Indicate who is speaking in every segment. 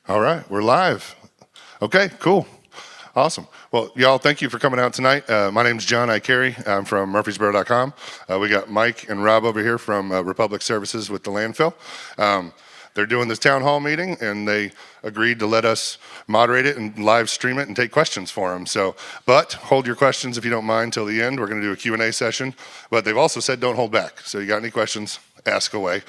Speaker 1: All right, we're live. Okay, cool. Awesome. Well, y'all, thank you for coming out tonight. My name's John Icary. I'm from Murfreesboro.com. We got Mike and Rob over here from Republic Services with the landfill. They're doing this town hall meeting, and they agreed to let us moderate it and live stream it and take questions for them. So, but hold your questions if you don't mind till the end. We're going to do a Q&A session, but they've also said don't hold back. So you got any questions, ask away.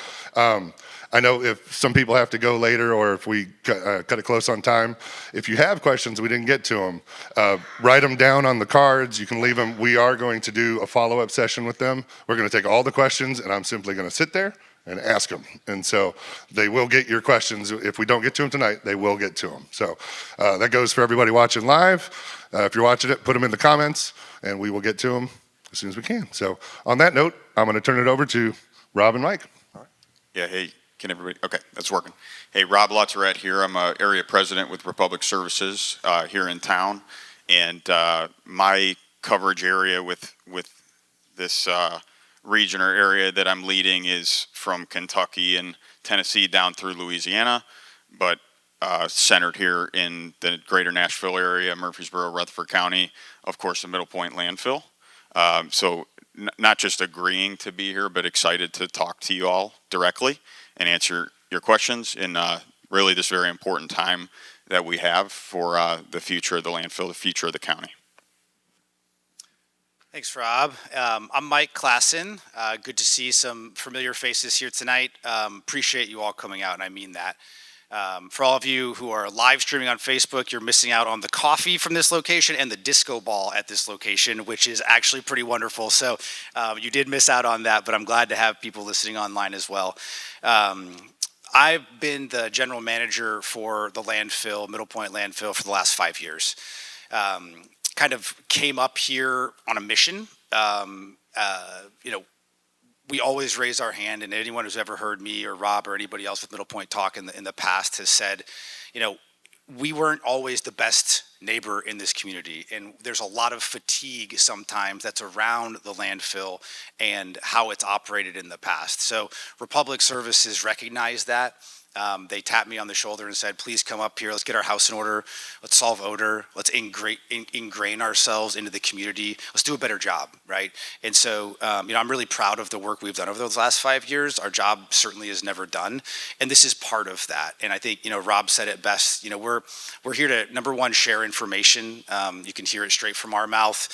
Speaker 1: I know if some people have to go later or if we cut it close on time, if you have questions, we didn't get to them, write them down on the cards. You can leave them. We are going to do a follow-up session with them. We're going to take all the questions, and I'm simply going to sit there and ask them. And so they will get your questions. If we don't get to them tonight, they will get to them. So that goes for everybody watching live. If you're watching it, put them in the comments, and we will get to them as soon as we can. So on that note, I'm going to turn it over to Rob and Mike.
Speaker 2: Yeah, hey, can everybody, okay, that's working. Hey, Rob Latourette here. I'm a area president with Republic Services here in town. And my coverage area with this region or area that I'm leading is from Kentucky and Tennessee down through Louisiana, but centered here in the greater Nashville area, Murfreesboro, Rutherford County, of course, the Middle Point Landfill. So not just agreeing to be here, but excited to talk to you all directly and answer your questions in really this very important time that we have for the future of the landfill, the future of the county.
Speaker 3: Thanks, Rob. I'm Mike Klassen. Good to see some familiar faces here tonight. Appreciate you all coming out, and I mean that. For all of you who are live streaming on Facebook, you're missing out on the coffee from this location and the disco ball at this location, which is actually pretty wonderful. So you did miss out on that, but I'm glad to have people listening online as well. I've been the general manager for the landfill, Middle Point Landfill, for the last 5 years. Kind of came up here on a mission. We always raise our hand, and anyone who's ever heard me or Rob or anybody else with Middle Point talk in the past has said, we weren't always the best neighbor in this community, and there's a lot of fatigue sometimes that's around the landfill and how it's operated in the past. So Republic Services recognized that. They tapped me on the shoulder and said, please come up here. Let's get our house in order. Let's solve odor. Let's ingrain ourselves into the community. Let's do a better job, right? And so, I'm really proud of the work we've done over those last 5 years. Our job certainly is never done. And this is part of that. And I think, Rob said it best. We're here to, number one, share information. You can hear it straight from our mouth.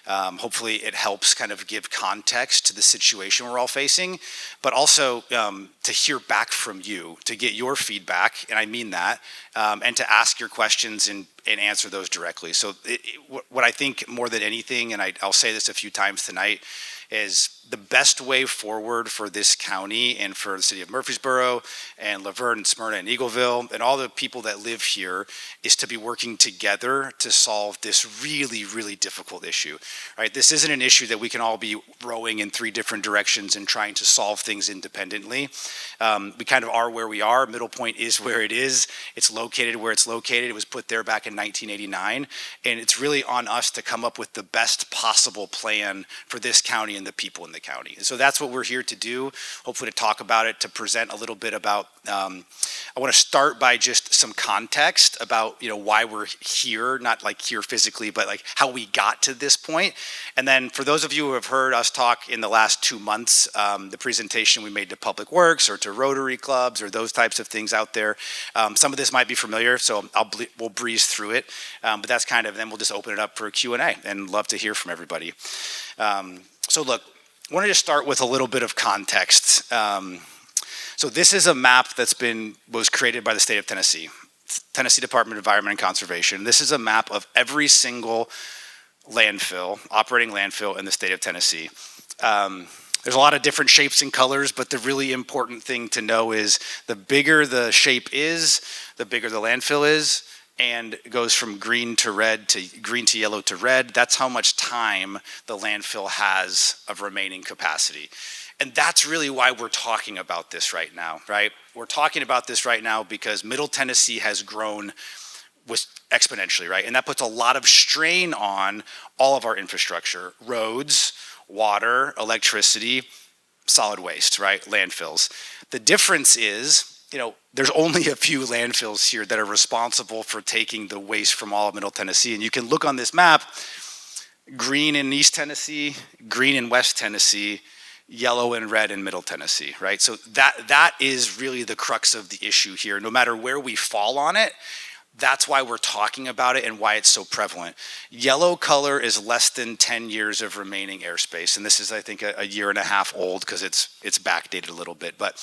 Speaker 3: Hopefully it helps kind of give context to the situation we're all facing, but also to hear back from you, to get your feedback, and I mean that, and to ask your questions and answer those directly. So what I think more than anything, and I'll say this a few times tonight, is the best way forward for this county and for the city of Murfreesboro and Laverne and Smyrna and Eagleville and all the people that live here is to be working together to solve this really, really difficult issue, right? This isn't an issue that we can all be rowing in 3 different directions and trying to solve things independently. We kind of are where we are. Middle Point is where it is. It's located where it's located. It was put there back in 1989, and it's really on us to come up with the best possible plan for this county and the people in the county. And so that's what we're here to do, hopefully to talk about it, to present a little bit about, I want to start by just some context about, why we're here, not like here physically, but like how we got to this point. And then for those of you who have heard us talk in the last 2 months, the presentation we made to Public Works or to Rotary Clubs or those types of things out there, some of this might be familiar, so we'll breeze through it. But that's kind of, then we'll just open it up for a Q&A and love to hear from everybody. So look, I wanted to start with a little bit of context. So this is a map was created by the state of Tennessee, Tennessee Department of Environment and Conservation. This is a map of every single operating landfill in the state of Tennessee. There's a lot of different shapes and colors, but the really important thing to know is the bigger the shape is, the bigger the landfill is. And it goes from green to yellow to red. That's how much time the landfill has of remaining capacity. And that's really why we're talking about this right now, right? We're talking about this right now because Middle Tennessee has grown exponentially, right? And that puts a lot of strain on all of our infrastructure, roads, water, electricity, solid waste, right? Landfills. The difference is there's only a few landfills here that are responsible for taking the waste from all of Middle Tennessee. And you can look on this map, green in East Tennessee, green in West Tennessee, yellow and red in Middle Tennessee, right? So that is really the crux of the issue here. No matter where we fall on it, that's why we're talking about it and why it's so prevalent. Yellow color is less than 10 years of remaining airspace. And this is, I think, a year and a half old because it's backdated a little bit. But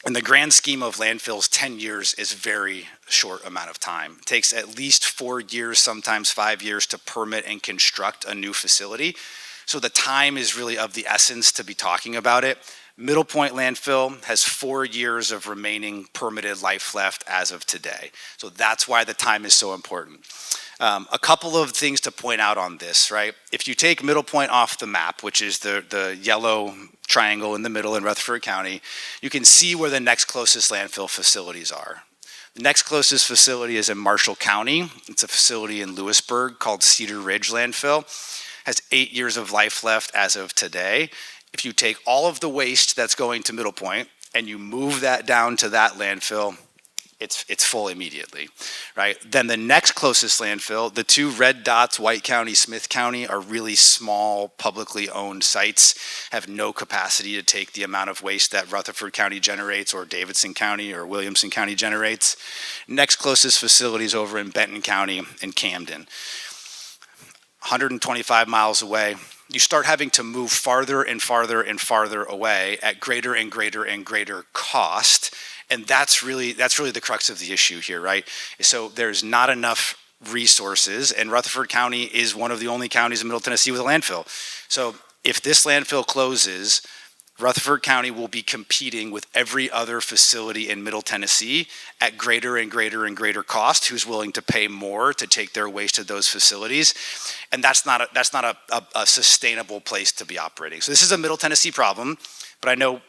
Speaker 3: in the grand scheme of landfills, 10 years is very short amount of time. It takes at least 4 years, sometimes 5 years to permit and construct a new facility. So the time is really of the essence to be talking about it. Middle Point Landfill has 4 years of remaining permitted life left as of today. So that's why the time is so important. A couple of things to point out on this, right? If you take Middle Point off the map, which is the yellow triangle in the middle in Rutherford County, you can see where the next closest landfill facilities are. The next closest facility is in Marshall County. It's a facility in Lewisburg called Cedar Ridge Landfill. Has 8 years of life left as of today. If you take all of the waste that's going to Middle Point and you move that down to that landfill, it's full immediately, right? Then the next closest landfill, the two red dots, White County, Smith County, are really small, publicly owned sites, have no capacity to take the amount of waste that Rutherford County generates or Davidson County or Williamson County generates. Next closest facility is over in Benton County and Camden. 125 miles away. You start having to move farther and farther and farther away at greater and greater and greater cost. And that's really the crux of the issue here, right? So there's not enough resources, and Rutherford County is one of the only counties in Middle Tennessee with a landfill. So if this landfill closes, Rutherford County will be competing with every other facility in Middle Tennessee at greater and greater and greater cost, who's willing to pay more to take their waste to those facilities. And that's not a sustainable place to be operating. So this is a Middle Tennessee problem, but I know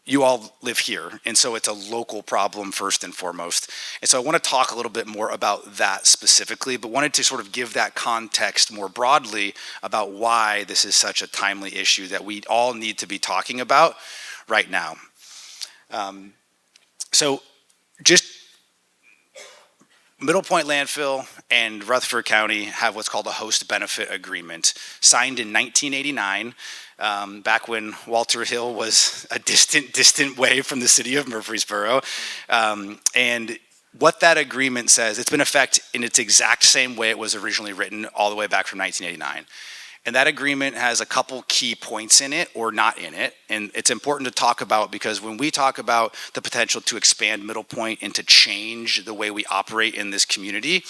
Speaker 3: you all live here, and so it's a local problem first and foremost. And so I want to talk a little bit more about that specifically, but wanted to sort of give that context more broadly about why this is such a timely issue that we all need to be talking about right now. So just Middle Point Landfill and Rutherford County have what's called a host benefit agreement, signed in 1989. Back when Walter Hill was a distant way from the city of Murfreesboro. And what that agreement says, it's been in effect in its exact same way it was originally written all the way back from 1989. And that agreement has a couple key points in it or not in it. And it's important to talk about because when we talk about the potential to expand Middle Point and to change the way we operate in this community,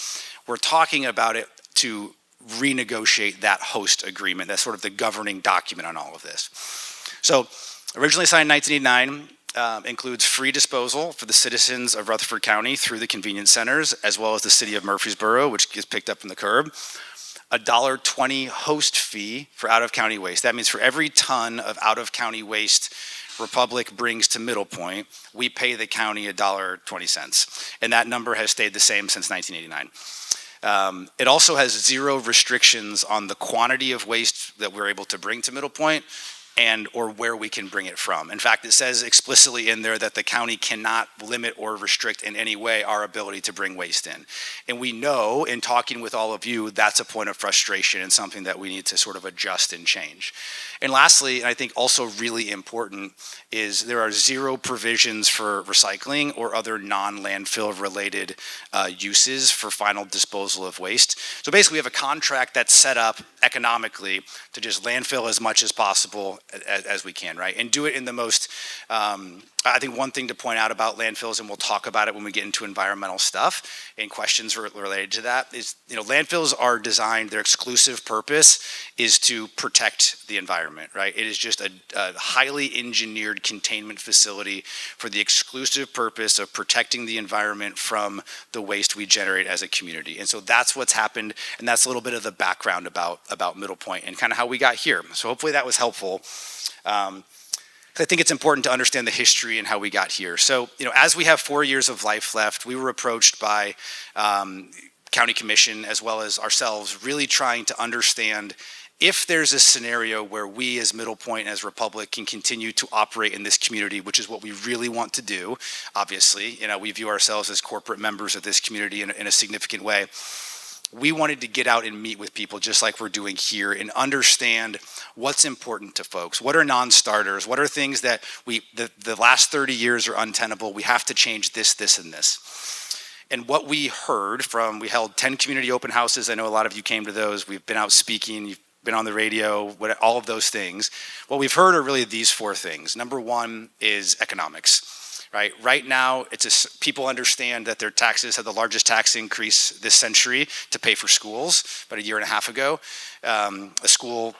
Speaker 3: we're talking about it to renegotiate that host agreement. That's sort of the governing document on all of this. So originally signed in 1989, includes free disposal for the citizens of Rutherford County through the convenience centers, as well as the city of Murfreesboro, which gets picked up from the curb. A $1.20 host fee for out-of-county waste. That means for every ton of out-of-county waste Republic brings to Middle Point, we pay the county $1.20. And that number has stayed the same since 1989. It also has zero restrictions on the quantity of waste that we're able to bring to Middle Point and or where we can bring it from. In fact, it says explicitly in there that the county cannot limit or restrict in any way our ability to bring waste in. And we know in talking with all of you, that's a point of frustration and something that we need to sort of adjust and change. And lastly, and I think also really important, is there are zero provisions for recycling or other non-landfill related uses for final disposal of waste. So basically we have a contract that's set up economically to just landfill as much as possible as we can, right? And do it in the most, I think one thing to point out about landfills, and we'll talk about it when we get into environmental stuff and questions related to that, is, landfills are designed, their exclusive purpose is to protect the environment, right? It is just a highly engineered containment facility for the exclusive purpose of protecting the environment from the waste we generate as a community. And so that's what's happened, and that's a little bit of the background about Middle Point and kind of how we got here. So hopefully that was helpful. I think it's important to understand the history and how we got here. So, as we have 4 years of life left, we were approached by County Commission as well as ourselves, really trying to understand if there's a scenario where we as Middle Point, as Republic, can continue to operate in this community, which is what we really want to do, obviously, we view ourselves as corporate members of this community in a significant way. We wanted to get out and meet with people just like we're doing here and understand what's important to folks. What are non-starters? What are things that the last 30 years are untenable? We have to change this, this, and this. And what we heard we held 10 community open houses. I know a lot of you came to those. We've been out speaking. You've been on the radio, all of those things. What we've heard are really these four things. Number one is economics. Right now, people understand that their taxes had the largest tax increase this century to pay for schools about a year and a half ago. A school,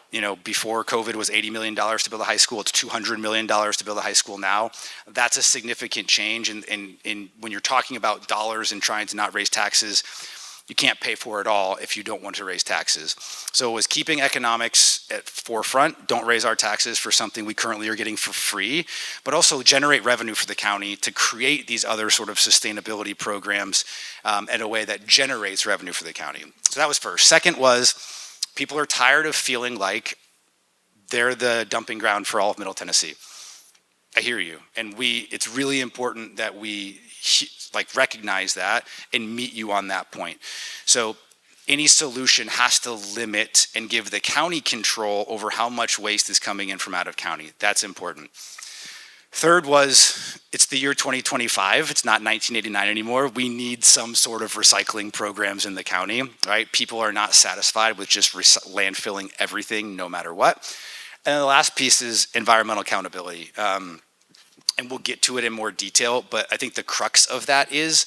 Speaker 3: before COVID was $80 million to build a high school. It's $200 million to build a high school now. That's a significant change. And when you're talking about dollars and trying to not raise taxes, you can't pay for it all if you don't want to raise taxes. So it was keeping economics at forefront. Don't raise our taxes for something we currently are getting for free, but also generate revenue for the county to create these other sort of sustainability programs in a way that generates revenue for the county. So that was first. Second was people are tired of feeling like they're the dumping ground for all of Middle Tennessee. I hear you. And it's really important that we recognize that and meet you on that point. So any solution has to limit and give the county control over how much waste is coming in from out of county. That's important. Third was, it's the year 2025. It's not 1989 anymore. We need some sort of recycling programs in the county, right? People are not satisfied with just landfilling everything, no matter what. And the last piece is environmental accountability. And we'll get to it in more detail, but I think the crux of that is,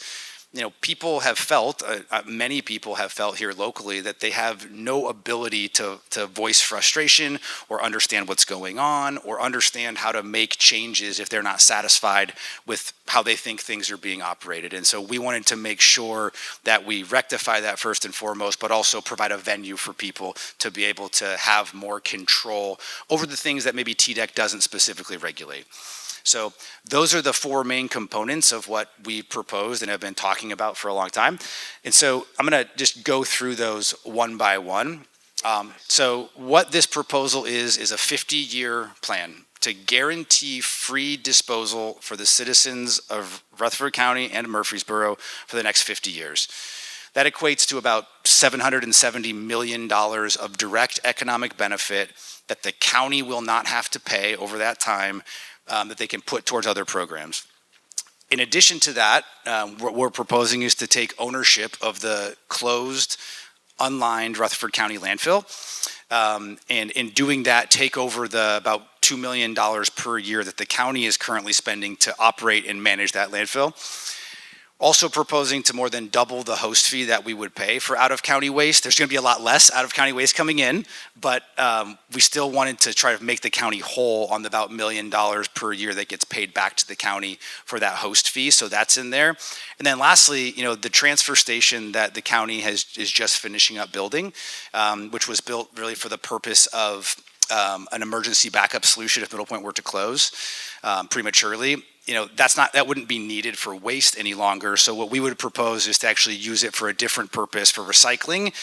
Speaker 3: people have felt, many people have felt here locally that they have no ability to voice frustration or understand what's going on or understand how to make changes if they're not satisfied with how they think things are being operated. And so we wanted to make sure that we rectify that first and foremost, but also provide a venue for people to be able to have more control over the things that maybe TDEC doesn't specifically regulate. So those are the four main components of what we proposed and have been talking about for a long time. And so I'm going to just go through those one by one. So what this proposal is a 50-year plan to guarantee free disposal for the citizens of Rutherford County and Murfreesboro for the next 50 years. That equates to about $770 million of direct economic benefit that the county will not have to pay over that time, that they can put towards other programs. In addition to that, what we're proposing is to take ownership of the closed, unlined Rutherford County landfill. And in doing that, take over the about $2 million per year that the county is currently spending to operate and manage that landfill. Also proposing to more than double the host fee that we would pay for out-of-county waste. There's going to be a lot less out-of-county waste coming in, but we still wanted to try to make the county whole on the about $1 million per year that gets paid back to the county for that host fee. So that's in there. And then lastly, the transfer station that the county is just finishing up building, which was built really for the purpose of an emergency backup solution if Middle Point were to close prematurely. That wouldn't be needed for waste any longer. So what we would propose is to actually use it for a different purpose for recycling,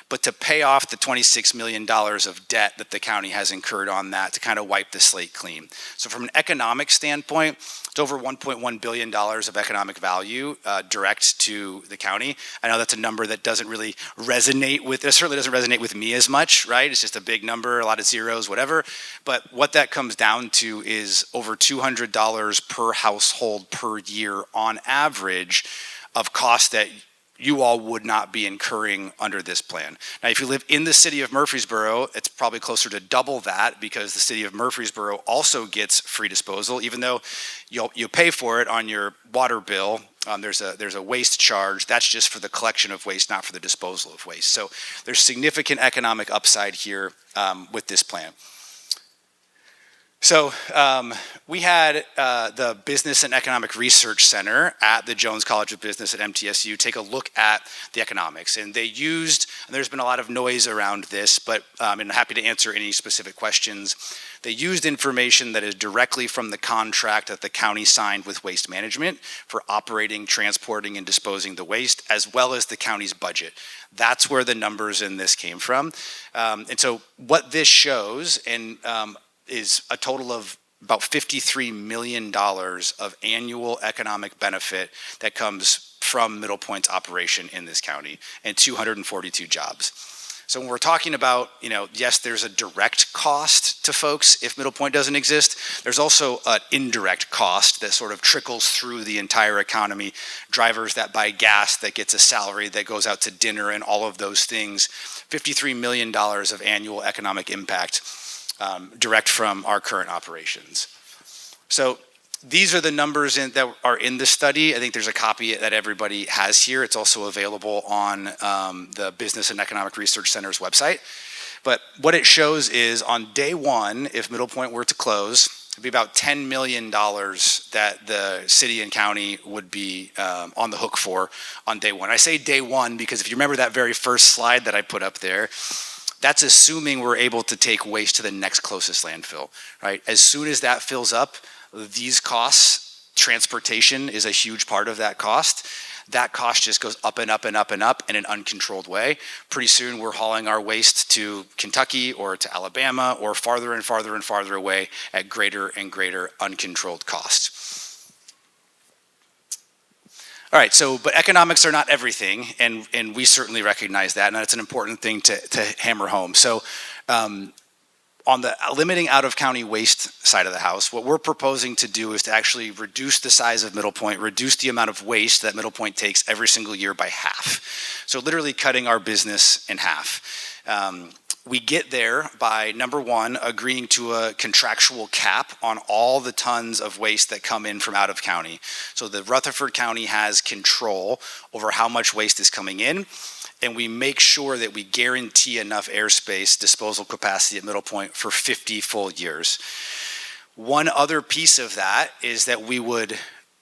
Speaker 3: but to pay off the $26 million of debt that the county has incurred on that to kind of wipe the slate clean. So from an economic standpoint, it's over $1.1 billion of economic value direct to the county. I know that's a number that doesn't really resonate with, it certainly doesn't resonate with me as much, right? It's just a big number, a lot of zeros, whatever. But what that comes down to is over $200 per household per year on average of cost that you all would not be incurring under this plan. Now, if you live in the city of Murfreesboro, it's probably closer to double that because the city of Murfreesboro also gets free disposal, even though you pay for it on your water bill. There's a waste charge. That's just for the collection of waste, not for the disposal of waste. So there's significant economic upside here with this plan. So we had the Business and Economic Research Center at the Jones College of Business at MTSU take a look at the economics. And they used, and there's been a lot of noise around this, but I'm happy to answer any specific questions. They used information that is directly from the contract that the county signed with Waste Management for operating, transporting, and disposing the waste, as well as the county's budget. That's where the numbers in this came from. And so what this shows, and is a total of about $53 million of annual economic benefit that comes from Middle Point's operation in this county, and 242 jobs. So when we're talking about, yes, there's a direct cost to folks if Middle Point doesn't exist. There's also an indirect cost that sort of trickles through the entire economy. Drivers that buy gas, that gets a salary, that goes out to dinner, and all of those things. $53 million of annual economic impact direct from our current operations. So these are the numbers that are in the study. I think there's a copy that everybody has here. It's also available on the Business and Economic Research Center's website. But what it shows is on day one, if Middle Point were to close, it'd be about $10 million that the city and county would be on the hook for on day one. I say day one because if you remember that very first slide that I put up there, that's assuming we're able to take waste to the next closest landfill, right? As soon as that fills up, these costs, transportation is a huge part of that cost. That cost just goes up and up and up and up in an uncontrolled way. Pretty soon we're hauling our waste to Kentucky or to Alabama or farther and farther and farther away at greater and greater uncontrolled costs. All right, but economics are not everything, and we certainly recognize that, and that's an important thing to hammer home. So on the limiting out-of-county waste side of the house, what we're proposing to do is to actually reduce the size of Middle Point, reduce the amount of waste that Middle Point takes every single year by half. So literally cutting our business in half. We get there by, number one, agreeing to a contractual cap on all the tons of waste that come in from out of county. So the Rutherford County has control over how much waste is coming in, and we make sure that we guarantee enough airspace disposal capacity at Middle Point for 50 full years. One other piece of that is that we would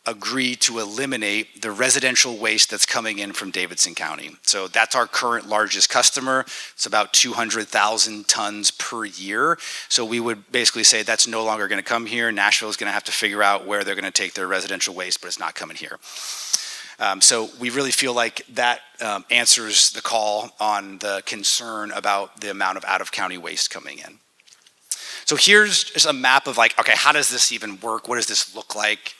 Speaker 3: agree to eliminate the residential waste that's coming in from Davidson County. So that's our current largest customer. It's about 200,000 tons per year. So we would basically say that's no longer going to come here. Nashville is going to have to figure out where they're going to take their residential waste, but it's not coming here. So we really feel like that answers the call on the concern about the amount of out-of-county waste coming in. So here's just a map of okay, how does this even work? What does this look like?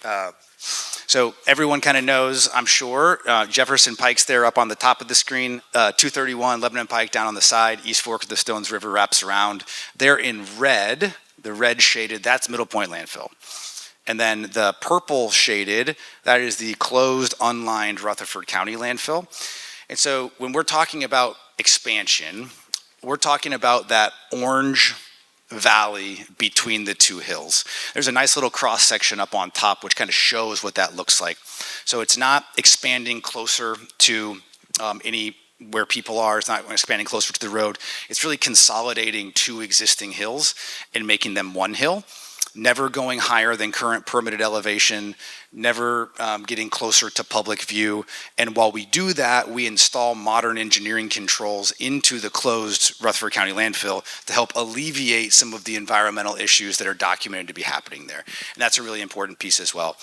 Speaker 3: So everyone kind of knows, I'm sure, Jefferson Pike's there up on the top of the screen, 231, Lebanon Pike down on the side, East Fork of the Stones River wraps around. They're in red, the red shaded, that's Middle Point Landfill. And then the purple shaded, that is the closed, unlined Rutherford County landfill. And so when we're talking about expansion, we're talking about that orange valley between the two hills. There's a nice little cross section up on top which kind of shows what that looks like. So it's not expanding closer to where people are. It's not expanding closer to the road. It's really consolidating two existing hills and making them one hill. Never going higher than current permitted elevation, never getting closer to public view. And while we do that, we install modern engineering controls into the closed Rutherford County landfill to help alleviate some of the environmental issues that are documented to be happening there. And that's a really important piece as well.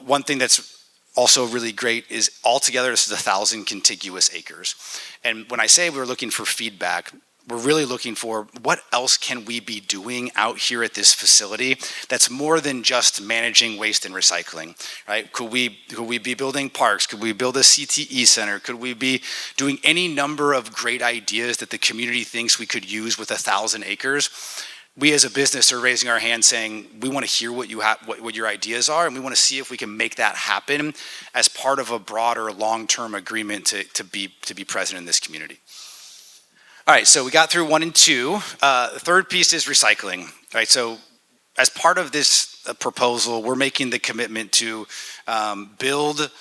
Speaker 3: One thing that's also really great is altogether this is 1,000 contiguous acres. And when I say we're looking for feedback, we're really looking for what else can we be doing out here at this facility that's more than just managing waste and recycling, right? Could we be building parks? Could we build a CTE center? Could we be doing any number of great ideas that the community thinks we could use with 1,000 acres? We as a business are raising our hand saying, we want to hear what you have, what your ideas are, and we want to see if we can make that happen as part of a broader long-term agreement to be present in this community. All right, so we got through 1 and 2. The third piece is recycling. All right, so as part of this proposal, we're making the commitment to build,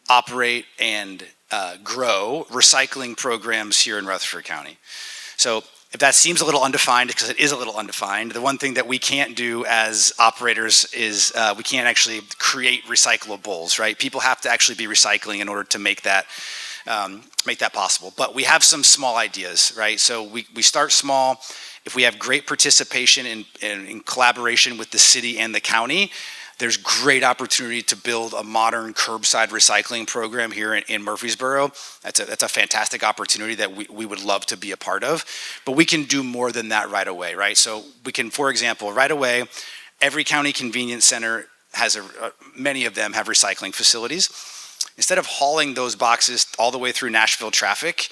Speaker 3: operate, and grow recycling programs here in Rutherford County. So if that seems a little undefined, because it is a little undefined, the one thing that we can't do as operators is we can't actually create recyclables, right? People have to actually be recycling in order to make that possible. But we have some small ideas, right? So we start small. If we have great participation in collaboration with the city and the county, there's great opportunity to build a modern curbside recycling program here in Murfreesboro. That's a fantastic opportunity that we would love to be a part of. But we can do more than that right away, right? So we can, for example, right away, every county convenience center has many of them have recycling facilities. Instead of hauling those boxes all the way through Nashville traffic,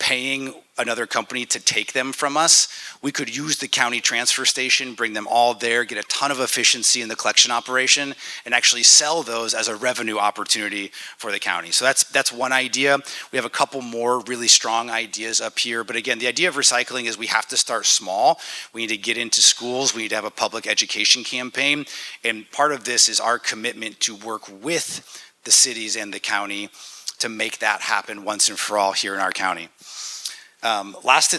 Speaker 3: paying another company to take them from us, we could use the county transfer station, bring them all there, get a ton of efficiency in the collection operation, and actually sell those as a revenue opportunity for the county. So that's one idea. We have a couple more really strong ideas up here. But again, the idea of recycling is we have to start small. We need to get into schools. We need to have a public education campaign. And part of this is our commitment to work with the cities and the county to make that happen once and for all here in our county. Last,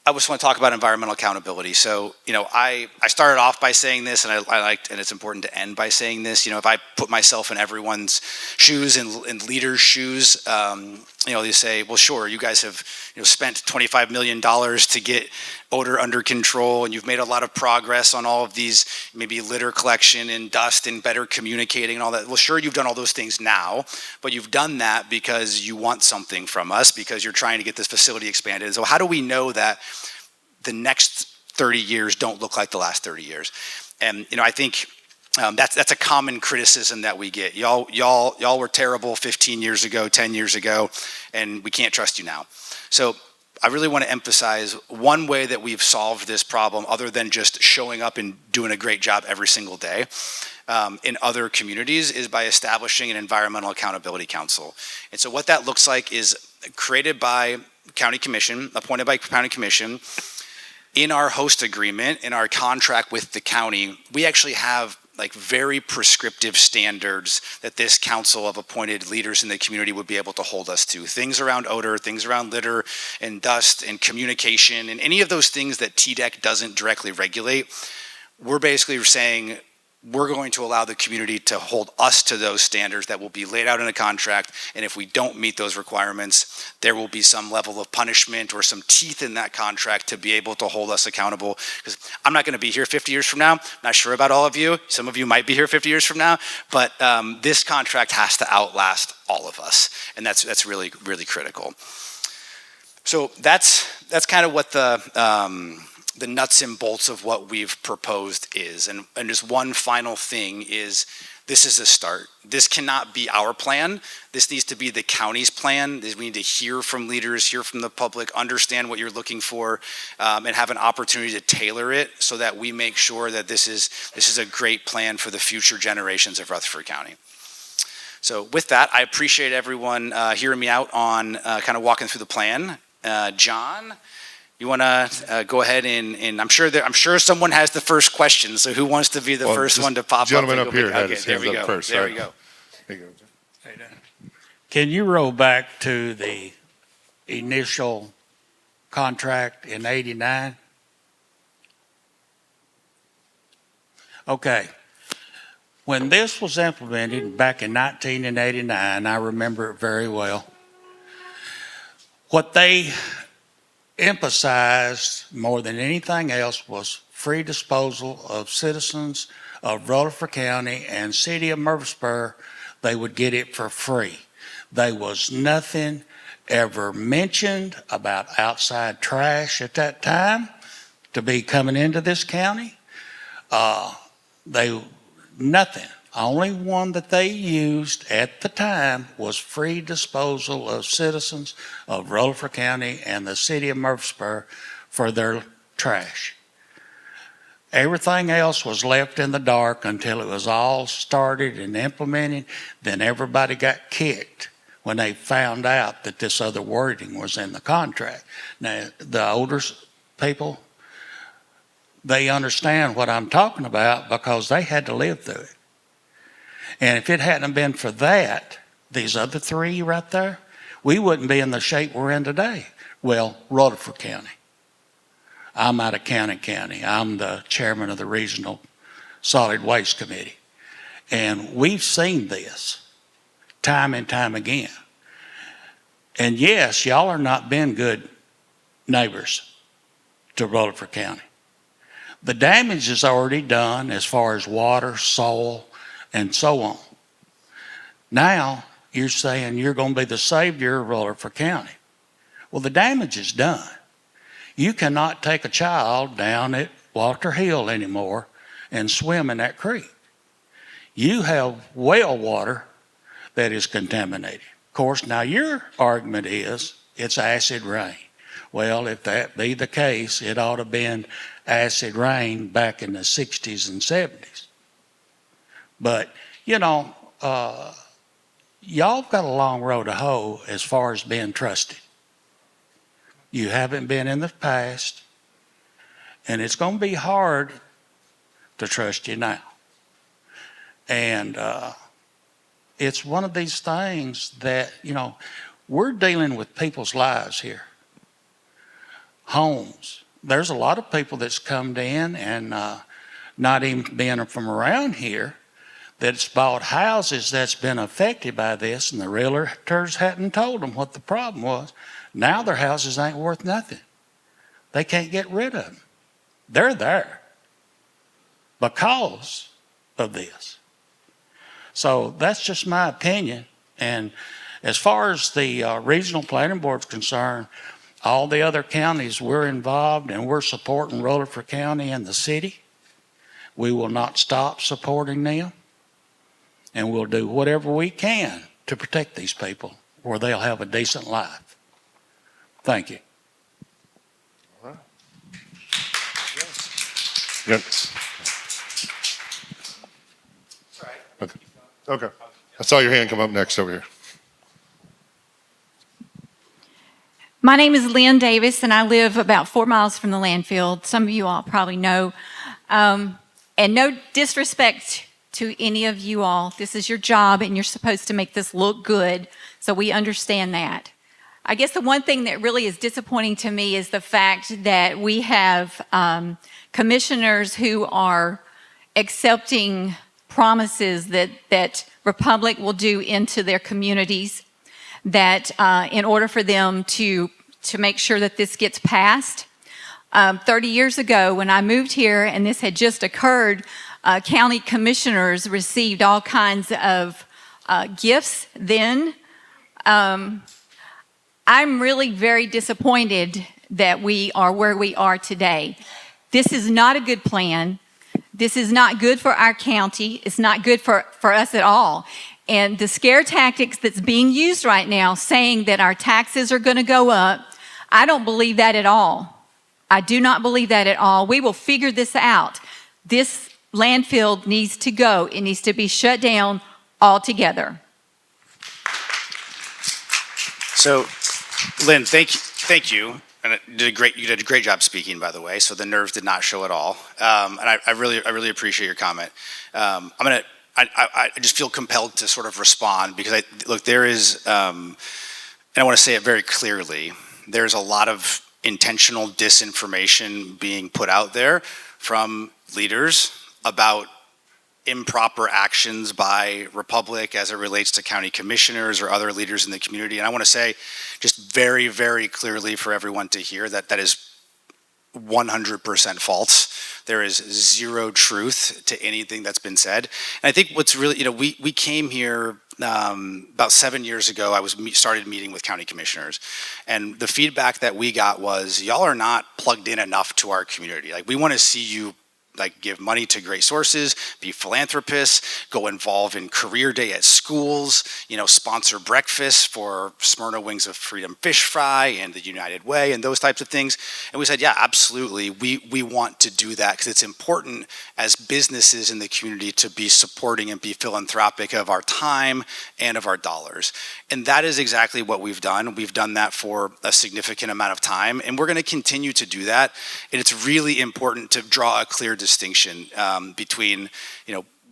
Speaker 3: I just want to talk about environmental accountability. So, I started off by saying this, and and it's important to end by saying this. If I put myself in everyone's shoes and leaders' shoes, they say, well, sure, you guys have spent $25 million to get odor under control, and you've made a lot of progress on all of these, maybe litter collection and dust and better communicating and all that. Well, sure, you've done all those things now, but you've done that because you want something from us, because you're trying to get this facility expanded. So how do we know that the next 30 years don't look like the last 30 years? And I think that's a common criticism that we get. Y'all were terrible 15 years ago, 10 years ago, and we can't trust you now. So I really want to emphasize one way that we've solved this problem, other than just showing up and doing a great job every single day in other communities, is by establishing an environmental accountability council. And so what that looks like is created by county commission, appointed by county commission. In our host agreement, in our contract with the county, we actually have very prescriptive standards that this council of appointed leaders in the community would be able to hold us to. Things around odor, things around litter and dust and communication, and any of those things that TDEC doesn't directly regulate. We're basically saying we're going to allow the community to hold us to those standards that will be laid out in a contract. And if we don't meet those requirements, there will be some level of punishment or some teeth in that contract to be able to hold us accountable. Because I'm not going to be here 50 years from now. I'm not sure about all of you. Some of you might be here 50 years from now. But this contract has to outlast all of us. And that's really, really critical. So that's kind of what the nuts and bolts of what we've proposed is. And just one final thing is, this is a start. This cannot be our plan. This needs to be the county's plan. We need to hear from leaders, hear from the public, understand what you're looking for, and have an opportunity to tailor it so that we make sure that this is a great plan for the future generations of Rutherford County. So with that, I appreciate everyone hearing me out on kind of walking through the plan. John, you want to go ahead and I'm sure someone has the first question. So who wants to be the first one to pop up?
Speaker 1: Gentleman up here had
Speaker 3: Okay,
Speaker 1: his
Speaker 3: there
Speaker 1: hands
Speaker 3: we
Speaker 1: up
Speaker 3: go.
Speaker 1: first.
Speaker 3: There
Speaker 1: Right.
Speaker 3: we go.
Speaker 1: There you go.
Speaker 4: Can you roll back to the initial contract in '89? Okay. When this was implemented back in 1989, I remember it very well. What they emphasized more than anything else was free disposal of citizens of Rutherford County and City of Murfreesboro. They would get it for free. There was nothing ever mentioned about outside trash at that time to be coming into this county. Nothing. Only one that they used at the time was free disposal of citizens of Rutherford County and the City of Murfreesboro for their trash. Everything else was left in the dark until it was all started and implemented. Then everybody got kicked when they found out that this other wording was in the contract. Now, the older people, they understand what I'm talking about because they had to live through it. And if it hadn't been for that, these other three right there, we wouldn't be in the shape we're in today. Well, Rutherford County. I'm out of County. I'm the chairman of the Regional Solid Waste Committee. And we've seen this time and time again. And yes, y'all are not been good neighbors to Rutherford County. The damage is already done as far as water, soil, and so on. Now you're saying you're going to be the savior of Rutherford County. Well, the damage is done. You cannot take a child down at Walter Hill anymore and swim in that creek. You have well water that is contaminated. Of course, now your argument is it's acid rain. Well, if that be the case, it ought to have been acid rain back in the 60s and 70s. But, y'all got a long road to hoe as far as being trusted. You haven't been in the past, and it's going to be hard to trust you now. And it's one of these things that, we're dealing with people's lives here. Homes. There's a lot of people that's come in and not even being from around here that's bought houses that's been affected by this, and the realtors hadn't told them what the problem was. Now their houses ain't worth nothing. They can't get rid of them. They're there because of this. So that's just my opinion. And as far as the Regional Planning Board is concerned, all the other counties, we're involved and we're supporting Rutherford County and the city. We will not stop supporting them. And we'll do whatever we can to protect these people where they'll have a decent life. Thank you.
Speaker 1: All right. Yes. Okay. I saw your hand come up next over here.
Speaker 5: My name is Lynn Davis, and I live about 4 miles from the landfill. Some of you all probably know. And no disrespect to any of you all. This is your job, and you're supposed to make this look good, so we understand that. I guess the one thing that really is disappointing to me is the fact that we have commissioners who are accepting promises that Republic will do into their communities, that in order for them to make sure that this gets passed. 30 years ago, when I moved here and this had just occurred, county commissioners received all kinds of gifts then. I'm really very disappointed that we are where we are today. This is not a good plan. This is not good for our county. It's not good for us at all. And the scare tactics that's being used right now, saying that our taxes are going to go up, I don't believe that at all. I do not believe that at all. We will figure this out. This landfill needs to go. It needs to be shut down altogether.
Speaker 3: So, Lynn, thank you. And you did a great job speaking, by the way. So the nerves did not show at all. And I really appreciate your comment. I just feel compelled to sort of respond because there is, and I want to say it very clearly, there's a lot of intentional disinformation being put out there from leaders about improper actions by Republic as it relates to county commissioners or other leaders in the community. And I want to say just very, very clearly for everyone to hear that is 100% false. There is zero truth to anything that's been said. And I think what's really, we came here about 7 years ago. I started meeting with county commissioners, and the feedback that we got was, y'all are not plugged in enough to our community. Like, we want to see you give money to great sources, be philanthropists, go involve in career day at schools, sponsor breakfast for Smyrna Wings of Freedom Fish Fry and the United Way and those types of things. And we said, yeah, absolutely. We want to do that because it's important as businesses in the community to be supporting and be philanthropic of our time and of our dollars. And that is exactly what we've done. We've done that for a significant amount of time, and we're going to continue to do that. And it's really important to draw a clear distinction between,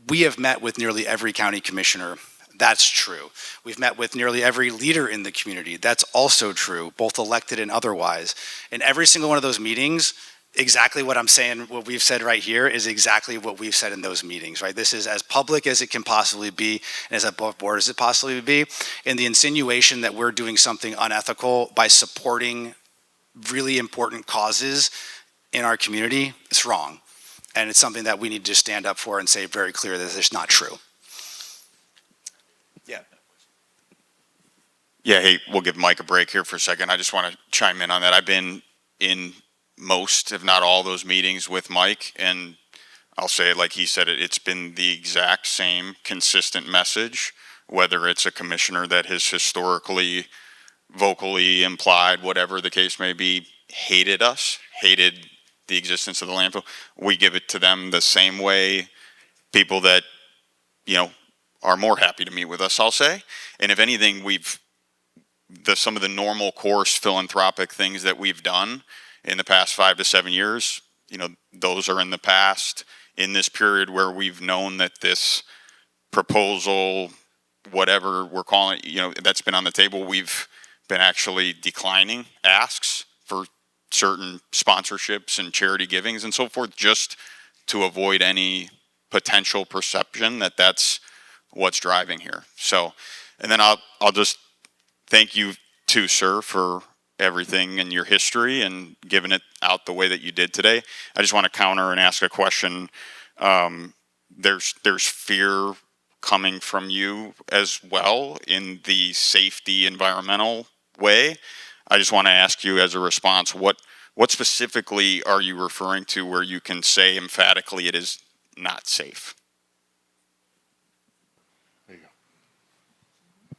Speaker 3: we have met with nearly every county commissioner. That's true. We've met with nearly every leader in the community. That's also true, both elected and otherwise. In every single one of those meetings, exactly what I'm saying, what we've said right here is exactly what we've said in those meetings, right? This is as public as it can possibly be and as above board as it possibly be. And the insinuation that we're doing something unethical by supporting really important causes in our community, it's wrong. And it's something that we need to stand up for and say very clear that it's not true. Yeah.
Speaker 2: Yeah, hey, we'll give Mike a break here for a second. I just want to chime in on that. I've been in most, if not all, those meetings with Mike, and I'll say it like he said it. It's been the exact same consistent message, whether it's a commissioner that has historically, vocally implied, whatever the case may be, hated us, hated the existence of the landfill. We give it to them the same way people that, are more happy to meet with us, I'll say. And if anything, some of the normal course philanthropic things that we've done in the past 5 to 7 years, those are in the past. In this period where we've known that this proposal, whatever we're calling it, that's been on the table, we've been actually declining asks for certain sponsorships and charity givings and so forth, just to avoid any potential perception that that's what's driving here. So, and then I'll just thank you too, sir, for everything in your history and giving it out the way that you did today. I just want to counter and ask a question. There's fear coming from you as well in the safety environmental way. I just want to ask you as a response, what specifically are you referring to where you can say emphatically it is not safe?
Speaker 1: There you go.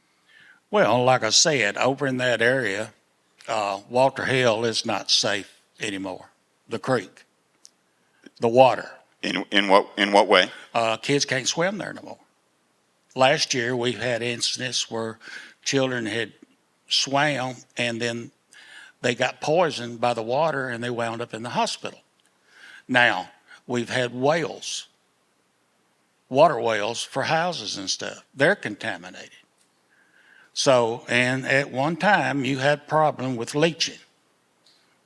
Speaker 4: Well, like I said, over in that area, Walter Hill is not safe anymore. The creek, the water.
Speaker 2: In what way?
Speaker 4: Kids can't swim there no more. Last year, we've had incidents where children had swam and then they got poisoned by the water and they wound up in the hospital. Now, we've had wells, water wells for houses and stuff. They're contaminated. So, and at one time, you had problem with leaching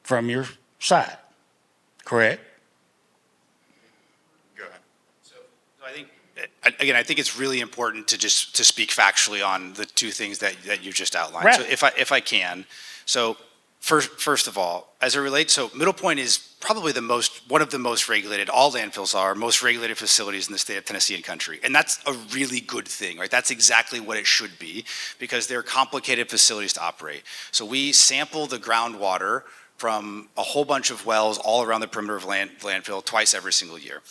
Speaker 4: from your site, correct?
Speaker 2: Go ahead.
Speaker 3: So I think, again, I think it's really important to speak factually on the two things that you just outlined.
Speaker 4: Right.
Speaker 3: So if I can, so first of all, as it relates, so Middle Point is probably one of the most regulated, all landfills are, most regulated facilities in the state of Tennessee and country. And that's a really good thing, right? That's exactly what it should be because they're complicated facilities to operate. So we sample the groundwater from a whole bunch of wells all around the perimeter of landfill twice every single year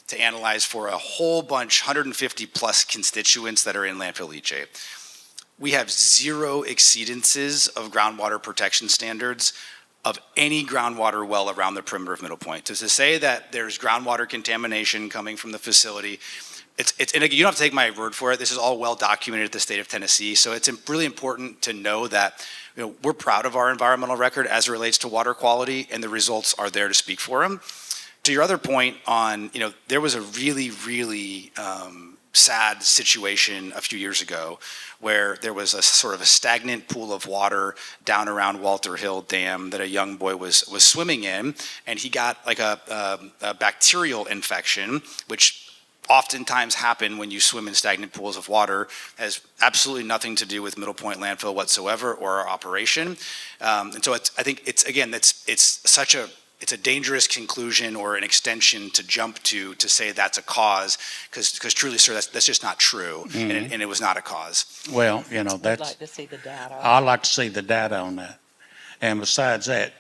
Speaker 3: to analyze for a whole bunch, 150 plus constituents that are in landfill leachate. We have zero exceedances of groundwater protection standards of any groundwater well around the perimeter of Middle Point. To say that there's groundwater contamination coming from the facility, and again, you don't have to take my word for it. This is all well documented at the state of Tennessee. So it's really important to know that we're proud of our environmental record as it relates to water quality, and the results are there to speak for them. To your other point on, there was a really, really sad situation a few years ago where there was a sort of a stagnant pool of water down around Walter Hill Dam that a young boy was swimming in, and he got like a bacterial infection, which oftentimes happen when you swim in stagnant pools of water. Has absolutely nothing to do with Middle Point Landfill whatsoever or our operation. And so I think it's a dangerous conclusion or an extension to jump to say that's a cause, because truly, sir, that's just not true, and it was not a cause.
Speaker 4: Well,
Speaker 6: We'd like to see the data.
Speaker 4: I'd like to see the data on that. And besides that,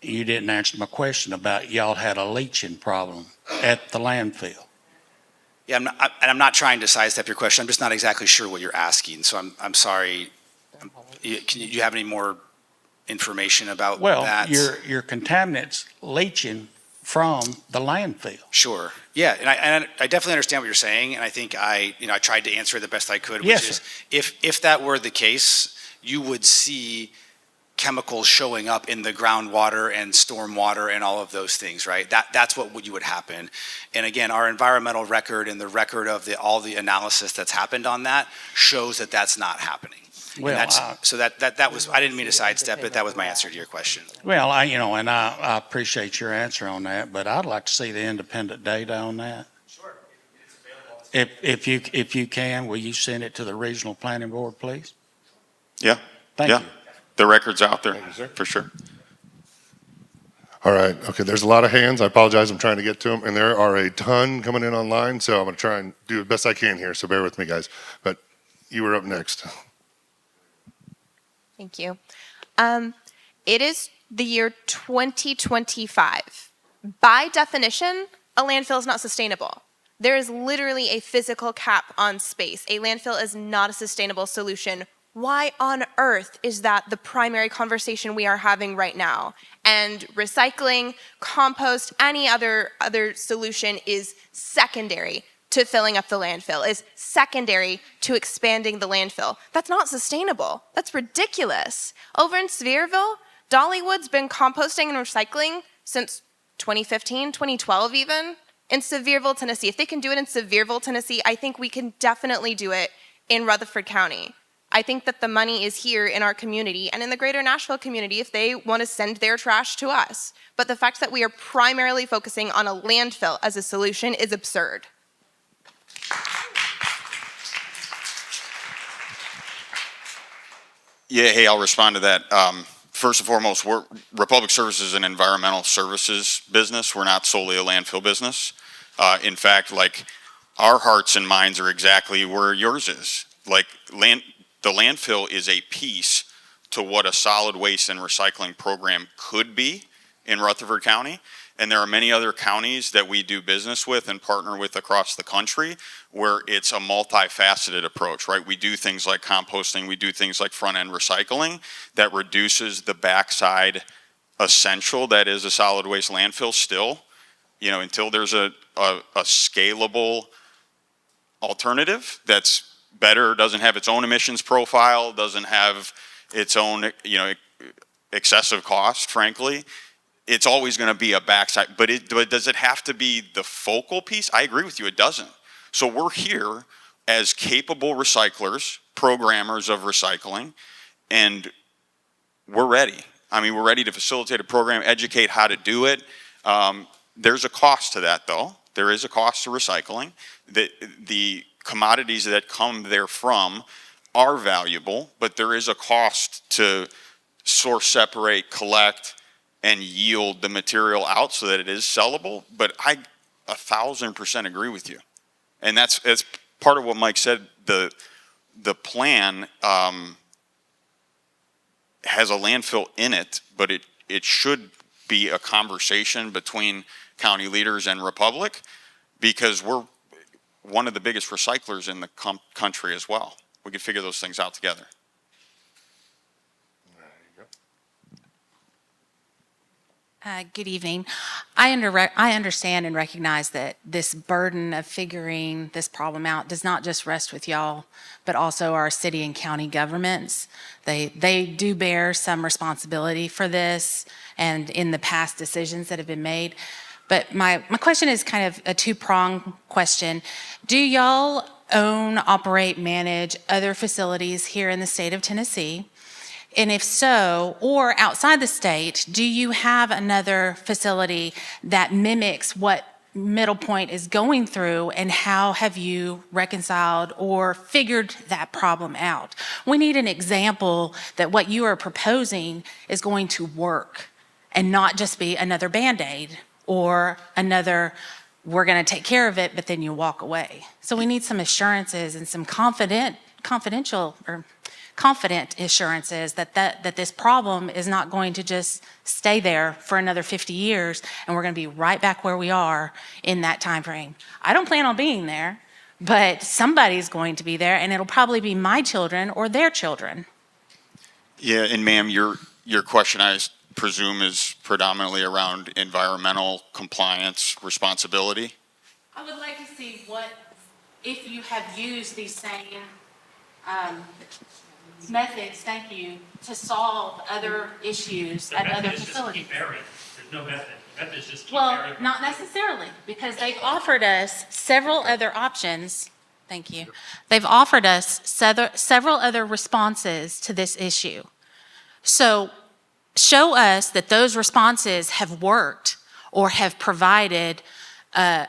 Speaker 4: you didn't answer my question about y'all had a leaching problem at the landfill.
Speaker 3: Yeah, I'm not trying to sidestep your question. I'm just not exactly sure what you're asking. So I'm sorry. Can you have any more information about
Speaker 4: Well,
Speaker 3: that?
Speaker 4: your contaminants leaching from the landfill.
Speaker 3: Sure. Yeah, and I definitely understand what you're saying, and I think I tried to answer it the best I could, which
Speaker 4: Yes,
Speaker 3: is if that were the case, you would see chemicals showing up in the groundwater and stormwater and all of those things, right? That's what you would happen. And again, our environmental record and the record of all the analysis that's happened on that shows that that's not happening.
Speaker 4: Well,
Speaker 3: That was, I didn't mean to sidestep it. That was my answer to your question.
Speaker 4: Well, I appreciate your answer on that, but I'd like to see the independent data on that.
Speaker 3: Sure. It's available.
Speaker 4: If you can, will you send it to the Regional Planning Board, please?
Speaker 2: Yeah.
Speaker 4: Thank
Speaker 2: Yeah.
Speaker 4: you.
Speaker 2: The record's out there,
Speaker 1: Thank you, sir.
Speaker 2: for sure.
Speaker 1: All right. Okay. There's a lot of hands. I apologize. I'm trying to get to them, and there are a ton coming in online. So I'm going to try and do the best I can here. So bear with me, guys. But you were up next.
Speaker 7: Thank you. It is the year 2025. By definition, a landfill is not sustainable. There is literally a physical cap on space. A landfill is not a sustainable solution. Why on earth is that the primary conversation we are having right now? And recycling, compost, any other solution is secondary to filling up the landfill, is secondary to expanding the landfill. That's not sustainable. That's ridiculous. Over in Sevierville, Dollywood's been composting and recycling since 2015, 2012 even, in Sevierville, Tennessee. If they can do it in Sevierville, Tennessee, I think we can definitely do it in Rutherford County. I think that the money is here in our community and in the greater Nashville community if they want to send their trash to us. But the fact that we are primarily focusing on a landfill as a solution is absurd.
Speaker 2: Yeah, hey, I'll respond to that. First and foremost, Republic Services is an environmental services business. We're not solely a landfill business. In fact, like, our hearts and minds are exactly where yours is. Like, the landfill is a piece to what a solid waste and recycling program could be in Rutherford County. And there are many other counties that we do business with and partner with across the country where it's a multifaceted approach, right? We do things like composting, we do things like front-end recycling that reduces the backside essential that is a solid waste landfill still, until there's a scalable alternative that's better, doesn't have its own emissions profile, doesn't have its own, excessive cost, frankly. It's always going to be a backside, but does it have to be the focal piece? I agree with you, it doesn't. So we're here as capable recyclers, programmers of recycling, and we're ready. I mean, we're ready to facilitate a program, educate how to do it. There's a cost to that, though. There is a cost to recycling. The commodities that come therefrom are valuable, but there is a cost to source, separate, collect, and yield the material out so that it is sellable. But I 1,000% agree with you. And that's part of what Mike said. The plan has a landfill in it, but it should be a conversation between county leaders and Republic, because we're one of the biggest recyclers in the country as well. We could figure those things out together.
Speaker 6: Good evening. I understand and recognize that this burden of figuring this problem out does not just rest with y'all, but also our city and county governments. They do bear some responsibility for this and in the past decisions that have been made. But my question is kind of a two-pronged question. Do y'all own, operate, manage other facilities here in the state of Tennessee? And if so, or outside the state, do you have another facility that mimics what Middle Point is going through, and how have you reconciled or figured that problem out? We need an example that what you are proposing is going to work and not just be another Band-Aid or another, we're going to take care of it, but then you walk away. So we need some assurances and some confident assurances that this problem is not going to just stay there for another 50 years and we're going to be right back where we are in that time frame. I don't plan on being there, but somebody's going to be there, and it'll probably be my children or their children.
Speaker 2: Yeah, and ma'am, your question, I presume, is predominantly around environmental compliance responsibility?
Speaker 6: I would like to see if you have used these same methods, thank you, to solve other issues at other facilities.
Speaker 8: Keep burying. There's no method. Methods just keep
Speaker 6: Well,
Speaker 8: burying.
Speaker 6: not necessarily, because they've offered us several other options. Thank you. They've offered us several other responses to this issue. So show us that those responses have worked or have provided a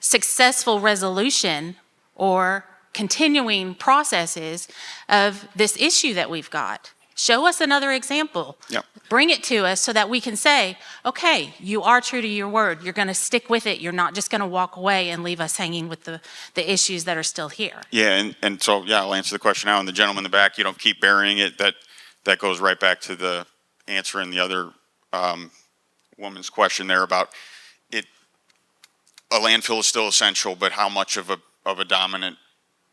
Speaker 6: successful resolution or continuing processes of this issue that we've got. Show us another example.
Speaker 2: Yep.
Speaker 6: Bring it to us so that we can say, okay, you are true to your word. You're going to stick with it. You're not just going to walk away and leave us hanging with the issues that are still here.
Speaker 2: Yeah, and so, yeah, I'll answer the question now. And the gentleman in the back, you don't keep burying it. That goes right back to the answer in the other woman's question there about it. A landfill is still essential, but how much of a dominant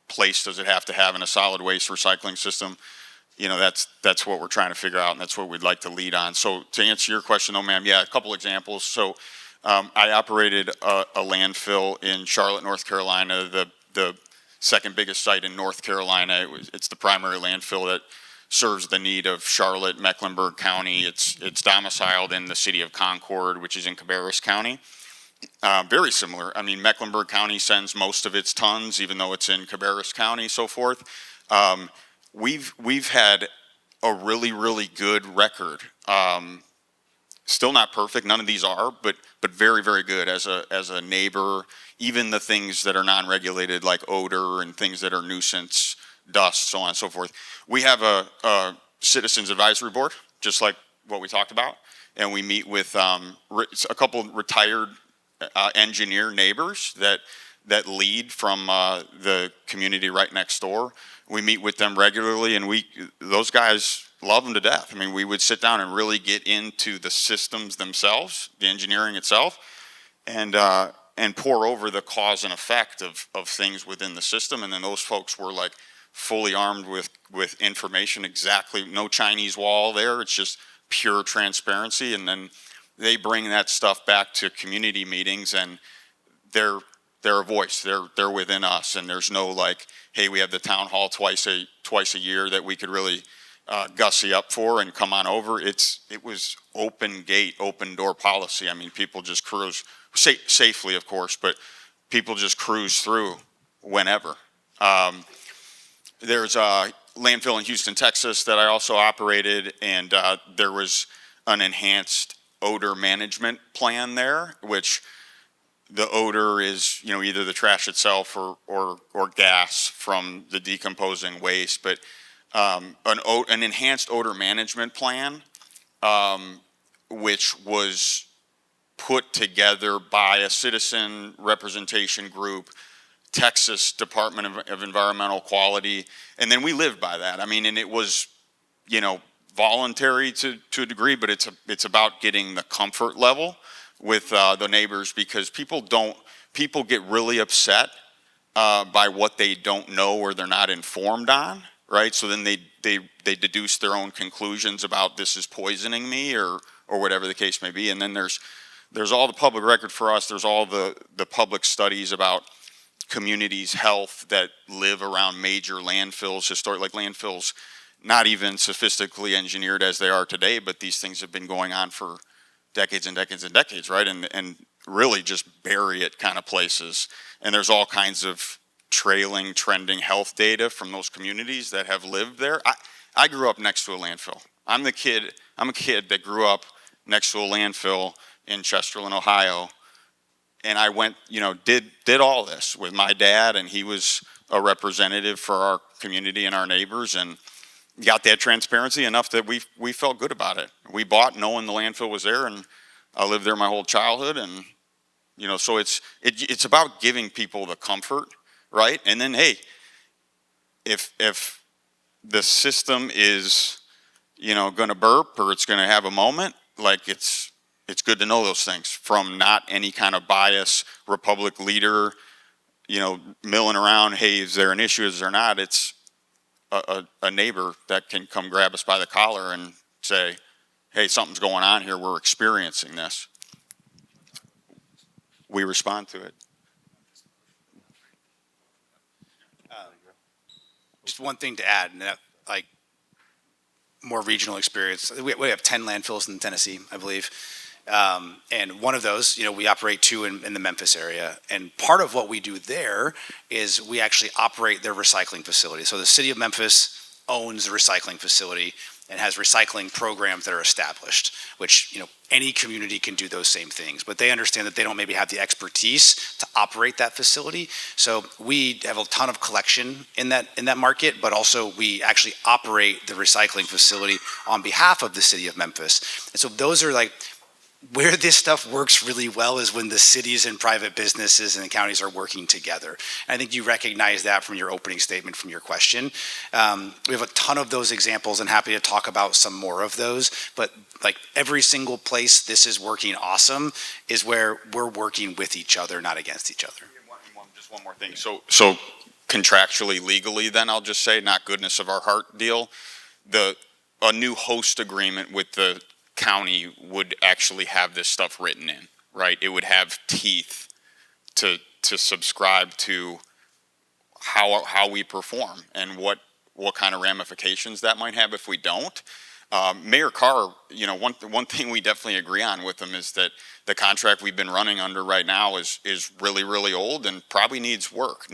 Speaker 2: place does it have to have in a solid waste recycling system? You know, that's what we're trying to figure out, and that's what we'd like to lead on. So to answer your question, though, ma'am, yeah, a couple examples. So I operated a landfill in Charlotte, North Carolina, the second biggest site in North Carolina. It's the primary landfill that serves the need of Charlotte, Mecklenburg County. It's domiciled in the city of Concord, which is in Cabarrus County. Very similar. I mean, Mecklenburg County sends most of its tons, even though it's in Cabarrus County, so forth. We've had a really, really good record. Still not perfect. None of these are, but very, very good as a neighbor. Even the things that are non-regulated, like odor and things that are nuisance, dust, so on and so forth. We have a citizens advisory board, just like what we talked about, and we meet with a couple retired engineer neighbors that lead from the community right next door. We meet with them regularly, and those guys love them to death. I mean, we would sit down and really get into the systems themselves, the engineering itself, and pour over the cause and effect of things within the system. And then those folks were like fully armed with information, exactly, no Chinese wall there. It's just pure transparency. And then they bring that stuff back to community meetings, and they're a voice. They're within us, and there's no like, hey, we have the town hall twice a year that we could really gussy up for and come on over. It was open gate, open door policy. I mean, people just cruise safely, of course, but people just cruise through whenever. There's a landfill in Houston, Texas that I also operated, and there was an enhanced odor management plan there, which the odor is, you know, either the trash itself or gas from the decomposing waste. But an enhanced odor management plan, which was put together by a citizen representation group, Texas Department of Environmental Quality, and then we lived by that. I mean, and it was, you know, voluntary to a degree, but it's about getting the comfort level with the neighbors, because people get really upset by what they don't know or they're not informed on, right? So then they deduce their own conclusions about this is poisoning me or whatever the case may be. And then there's all the public record for us. There's all the public studies about communities' health that live around major landfills, historic, like landfills, not even sophisticately engineered as they are today, but these things have been going on for decades and decades and decades, right? And really just bury it kind of places. And there's all kinds of trending health data from those communities that have lived there. I grew up next to a landfill. I'm a kid that grew up next to a landfill in Chesterland, Ohio. And I went, you know, did all this with my dad, and he was a representative for our community and our neighbors, and got that transparency enough that we felt good about it. We bought knowing the landfill was there, and I lived there my whole childhood, and you know, so it's about giving people the comfort, right? And then, hey, if the system is, you know, going to burp or it's going to have a moment, like it's good to know those things from not any kind of bias, Republic leader, you know, milling around, hey, is there an issue, is there not? It's a neighbor that can come grab us by the collar and say, hey, something's going on here, we're experiencing this. We respond to it.
Speaker 3: Just one thing to add, and that, like, more regional experience. We have 10 landfills in Tennessee, I believe. And one of those, we operate 2 in the Memphis area. And part of what we do there is we actually operate their recycling facility. So the city of Memphis owns the recycling facility and has recycling programs that are established, which, any community can do those same things, but they understand that they don't maybe have the expertise to operate that facility. So we have a ton of collection in that market, but also we actually operate the recycling facility on behalf of the city of Memphis. And so those are like, where this stuff works really well is when the cities and private businesses and the counties are working together. And I think you recognize that from your opening statement, from your question. We have a ton of those examples and happy to talk about some more of those, but like every single place this is working awesome is where we're working with each other, not against each other.
Speaker 2: Just one more thing. So contractually, legally, then I'll just say, not goodness of our heart deal, a new host agreement with the county would actually have this stuff written in, right? It would have teeth to subscribe to how we perform and what kind of ramifications that might have if we don't. Mayor Carr, one thing we definitely agree on with him is that the contract we've been running under right now is really, really old and probably needs work.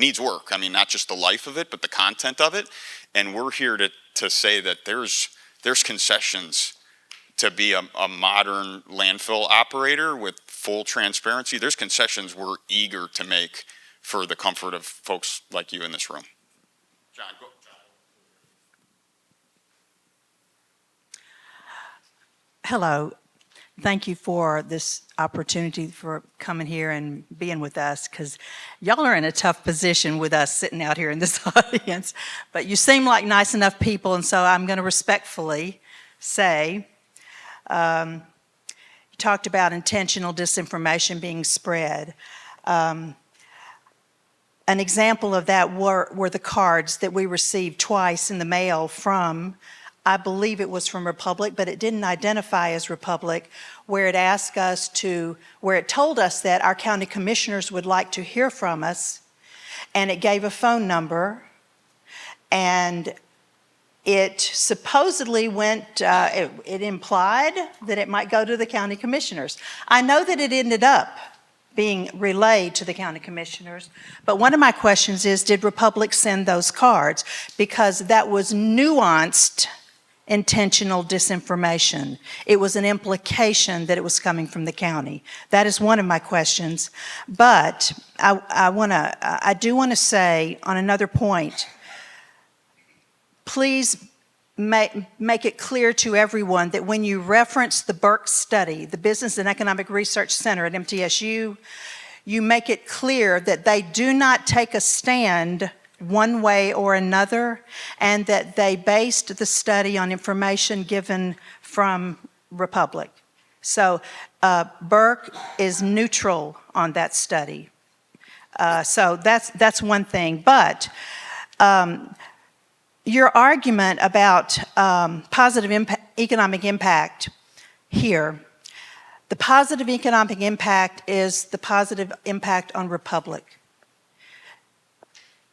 Speaker 2: I mean, not just the life of it, but the content of it. And we're here to say that there's concessions to be a modern landfill operator with full transparency. There's concessions we're eager to make for the comfort of folks like you in this room. John, go.
Speaker 9: Hello. Thank you for this opportunity for coming here and being with us, because y'all are in a tough position with us sitting out here in this audience. But you seem like nice enough people, and so I'm going to respectfully say, you talked about intentional disinformation being spread. An example of that were the cards that we received twice in the mail from, I believe it was from Republic, but it didn't identify as Republic, where it told us that our county commissioners would like to hear from us, and it gave a phone number, and it supposedly it implied that it might go to the county commissioners. I know that it ended up being relayed to the county commissioners, but one of my questions is, did Republic send those cards? Because that was nuanced intentional disinformation. It was an implication that it was coming from the county. That is one of my questions. But I do want to say on another point, please make it clear to everyone that when you reference the Burke study, the Business and Economic Research Center at MTSU, you make it clear that they do not take a stand one way or another, and that they based the study on information given from Republic. So Burke is neutral on that study. So that's one thing. But your argument about positive economic impact here, the positive economic impact is the positive impact on Republic.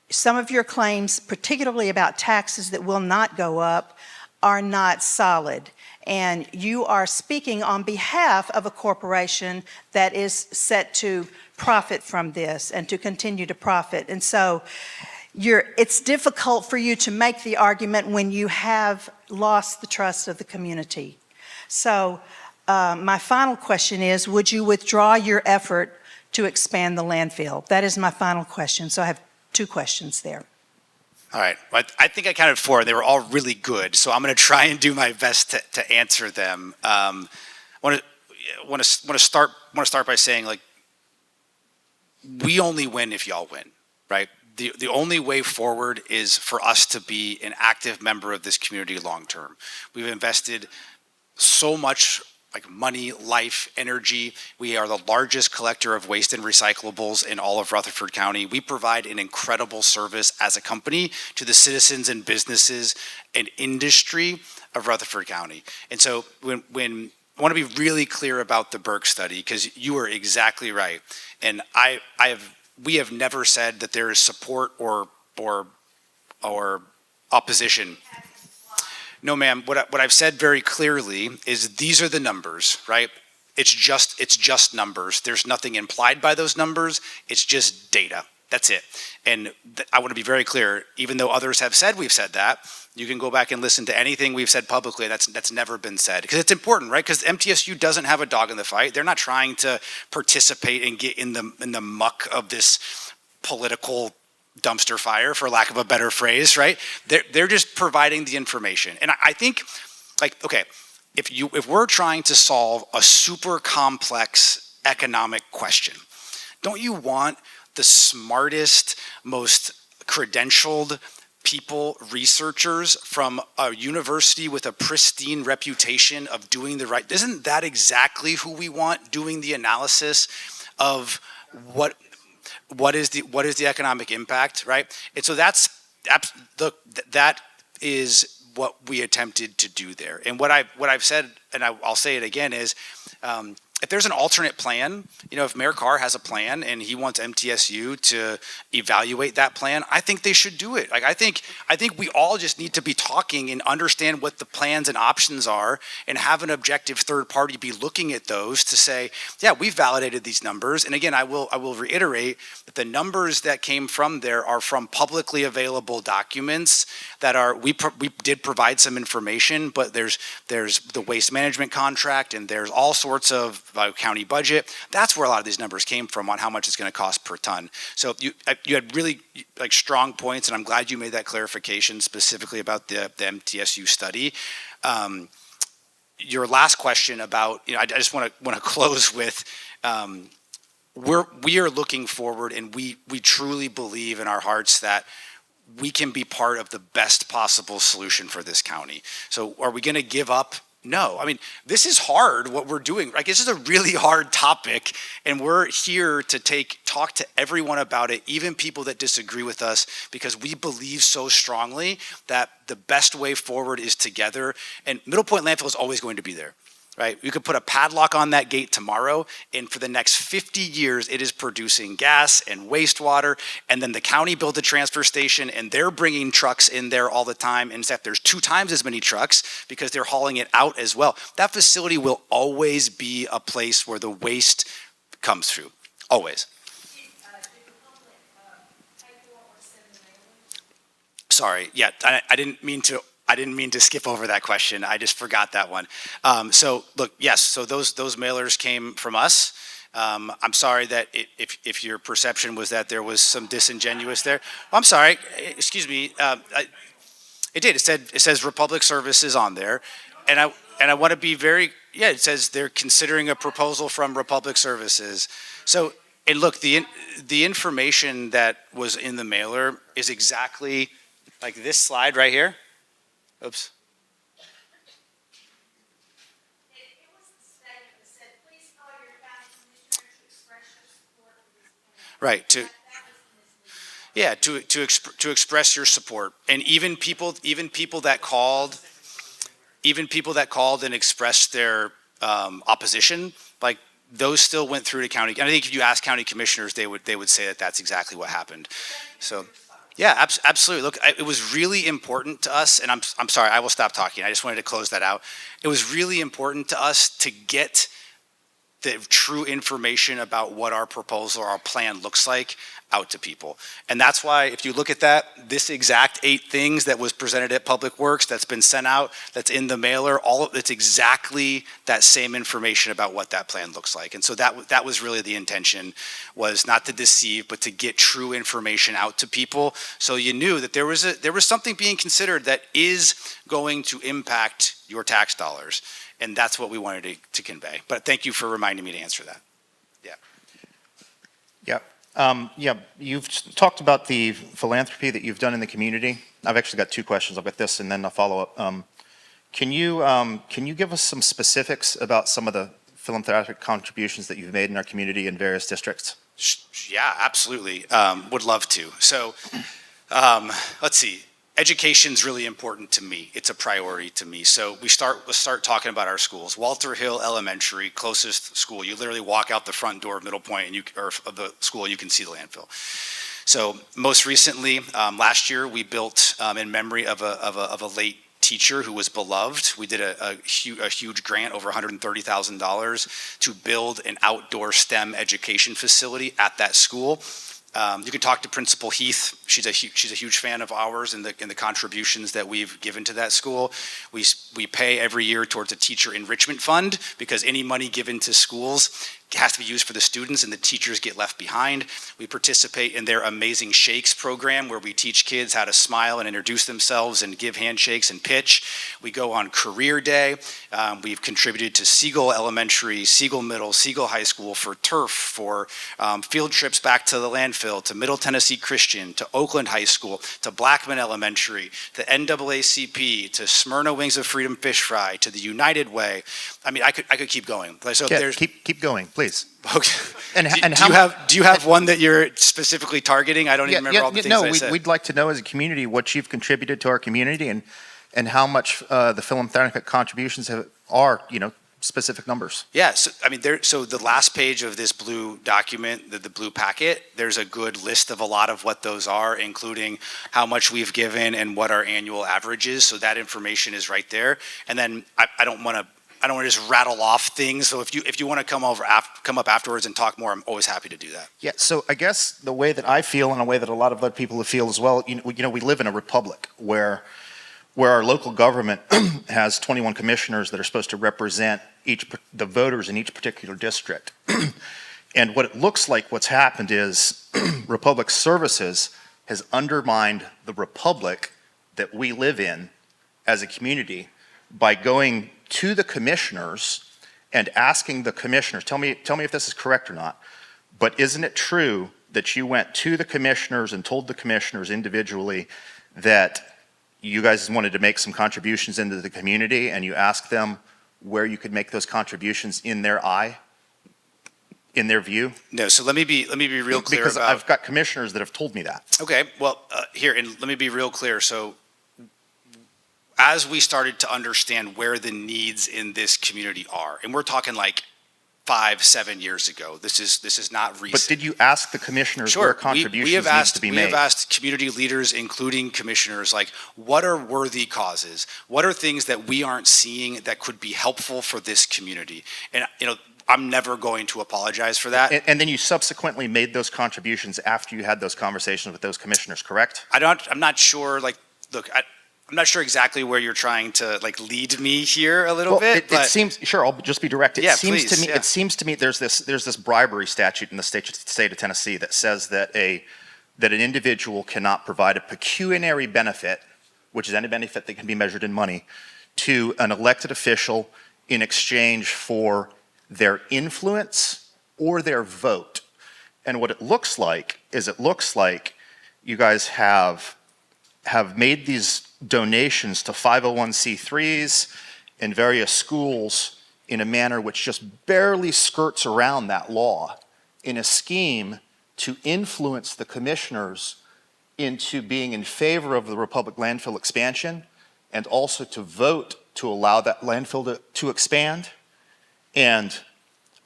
Speaker 9: Some of your claims, particularly about taxes that will not go up, are not solid. And you are speaking on behalf of a corporation that is set to profit from this and to continue to profit. And so it's difficult for you to make the argument when you have lost the trust of the community. So my final question is, would you withdraw your effort to expand the landfill? That is my final question. So I have 2 questions there.
Speaker 3: All right. Well, I think I counted 4, and they were all really good. So I'm going to try and do my best to answer them. I want to start by saying, like, we only win if y'all win, right? The only way forward is for us to be an active member of this community long term. We've invested so much, like, money, life, energy. We are the largest collector of waste and recyclables in all of Rutherford County. We provide an incredible service as a company to the citizens and businesses and industry of Rutherford County. And so when I want to be really clear about the Burke study, because you are exactly right. And we have never said that there is support or opposition. No, ma'am. What I've said very clearly is these are the numbers, right? It's just numbers. There's nothing implied by those numbers. It's just data. That's it. And I want to be very clear. Even though others have said we've said that, you can go back and listen to anything we've said publicly. That's never been said because it's important, right? Because MTSU doesn't have a dog in the fight. They're not trying to participate and get in the muck of this political dumpster fire, for lack of a better phrase, right? They're just providing the information. And I think, like, okay, if we're trying to solve a super complex economic question, don't you want the smartest, most credentialed people, researchers from a university with a pristine reputation of doing the right? Isn't that exactly who we want doing the analysis of what is the economic impact, right? And so that is what we attempted to do there. And what I've said, and I'll say it again, is if there's an alternate plan, if Mayor Carr has a plan and he wants MTSU to evaluate that plan, I think they should do it. Like I think we all just need to be talking and understand what the plans and options are, and have an objective third party be looking at those to say, yeah, we've validated these numbers. And again, I will reiterate that the numbers that came from there are from publicly available documents that are we did provide some information, but there's the waste management contract and there's all sorts of county budget. That's where a lot of these numbers came from on how much it's going to cost per ton. So you had really like strong points, and I'm glad you made that clarification specifically about the MTSU study. Your last question about, I just want to close with, we are looking forward, and we truly believe in our hearts that we can be part of the best possible solution for this county. So are we going to give up? No. I mean, this is hard what we're doing. Like, this is a really hard topic, and we're here to talk to everyone about it, even people that disagree with us, because we believe so strongly that the best way forward is together. And Middle Point Landfill is always going to be there. Right? You could put a padlock on that gate tomorrow, and for the next 50 years, it is producing gas and wastewater, and then the county built a transfer station, and they're bringing trucks in there all the time. In fact, there's 2 times as many trucks because they're hauling it out as well. That facility will always be a place where the waste comes through, always. Sorry, yeah, I didn't mean to skip over that question. I just forgot that one. So look, yes, so those mailers came from us. I'm sorry that if your perception was that there was some disingenuous there. I'm sorry, excuse me. It did, it says Republic Services on there. And I want to be very, it says they're considering a proposal from Republic Services. So, and look, the information that was in the mailer is exactly like this slide right here. Oops.
Speaker 10: It was the statement that said, please call your county commissioner to express your support for this plan.
Speaker 3: Right,
Speaker 10: That was
Speaker 3: to express your support. And even people that called and expressed their opposition, like those still went through to county. And I think if you ask county commissioners, they would say that that's exactly what happened. So. Yeah, absolutely. Look, it was really important to us, and I'm sorry, I will stop talking. I just wanted to close that out. It was really important to us to get the true information about what our proposal, our plan looks like out to people. And that's why, if you look at this exact 8 things that was presented at Public Works, that's been sent out, that's in the mailer, it's exactly that same information about what that plan looks like. And so that was really the intention, was not to deceive, but to get true information out to people, so you knew that there was something being considered that is going to impact your tax dollars. And that's what we wanted to convey. But thank you for reminding me to answer that.
Speaker 11: Yeah, you've talked about the philanthropy that you've done in the community. I've actually got 2 questions. I've got this and then a follow-up. Can you give us some specifics about some of the philanthropic contributions that you've made in our community in various districts?
Speaker 3: Yeah, absolutely. Would love to. So let's see. Education's really important to me. It's a priority to me. So let's start talking about our schools. Walter Hill Elementary, closest school. You literally walk out the front door of Middle Point or of the school, you can see the landfill. So most recently, last year, we built in memory of a late teacher who was beloved. We did a huge grant, over $130,000, to build an outdoor STEM education facility at that school. You can talk to Principal Heath. She's a huge fan of ours and the contributions that we've given to that school. We pay every year towards a teacher enrichment fund, because any money given to schools has to be used for the students and the teachers get left behind. We participate in their Amazing Shakes program, where we teach kids how to smile and introduce themselves and give handshakes and pitch. We go on Career Day. We've contributed to Siegel Elementary, Siegel Middle, Siegel High School for turf, for field trips back to the landfill, to Middle Tennessee Christian, to Oakland High School, to Blackman Elementary, to NAACP, to Smyrna Wings of Freedom Fish Fry, to the United Way. I mean, I could keep going. So
Speaker 11: Yeah,
Speaker 3: there's
Speaker 11: keep going, please.
Speaker 3: Okay.
Speaker 11: And
Speaker 3: Do you have one that you're specifically targeting? I don't even remember all the things I said.
Speaker 11: We'd like to know as a community what you've contributed to our community and how much the philanthropic contributions are, specific numbers.
Speaker 3: Yeah, so the last page of this blue document, the blue packet, there's a good list of a lot of what those are, including how much we've given and what our annual average is. So that information is right there. And then I don't want to just rattle off things. So if you want to come up afterwards and talk more, I'm always happy to do that.
Speaker 11: Yeah, so I guess the way that I feel, and a way that a lot of other people feel as well, we live in a republic where our local government has 21 commissioners that are supposed to represent the voters in each particular district. And what it looks like what's happened is Republic Services has undermined the republic that we live in as a community by going to the commissioners and asking the commissioners, tell me if this is correct or not, but isn't it true that you went to the commissioners and told the commissioners individually that you guys wanted to make some contributions into the community, and you asked them where you could make those contributions in their view?
Speaker 3: No, so let me be real clear.
Speaker 11: Because I've got commissioners that have told me that.
Speaker 3: Okay, well, and let me be real clear. So as we started to understand where the needs in this community are, and we're talking like 5-7 years ago. This is not recent.
Speaker 11: But did you ask the commissioners where contributions need to be made?
Speaker 3: We have asked community leaders, including commissioners, like, what are worthy causes? What are things that we aren't seeing that could be helpful for this community? And I'm never going to apologize for that.
Speaker 11: And then you subsequently made those contributions after you had those conversations with those commissioners, correct?
Speaker 3: I'm not sure. I'm not sure exactly where you're trying to lead me here a little bit.
Speaker 11: It seems, sure, I'll just be direct.
Speaker 3: It
Speaker 11: seems to me there's this bribery statute in the state of Tennessee that says that an individual cannot provide a pecuniary benefit, which is any benefit that can be measured in money, to an elected official in exchange for their influence or their vote. And what it looks like is you guys have made these donations to 501c3s and various schools in a manner which just barely skirts around that law, in a scheme to influence the commissioners into being in favor of the Republic landfill expansion, and also to vote to allow that landfill to expand. And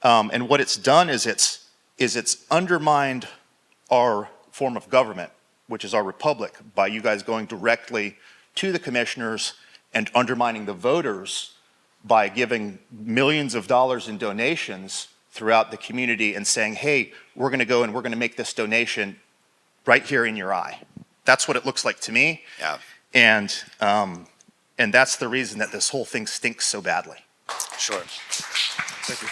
Speaker 11: what it's done is it's undermined our form of government, which is our republic, by you guys going directly to the commissioners and undermining the voters by giving millions of dollars in donations throughout the community and saying, hey, we're going to go and we're going to make this donation right here in your eye. That's what it looks like to me.
Speaker 3: Yeah.
Speaker 11: And that's the reason that this whole thing stinks so badly.
Speaker 3: Sure. Thank you.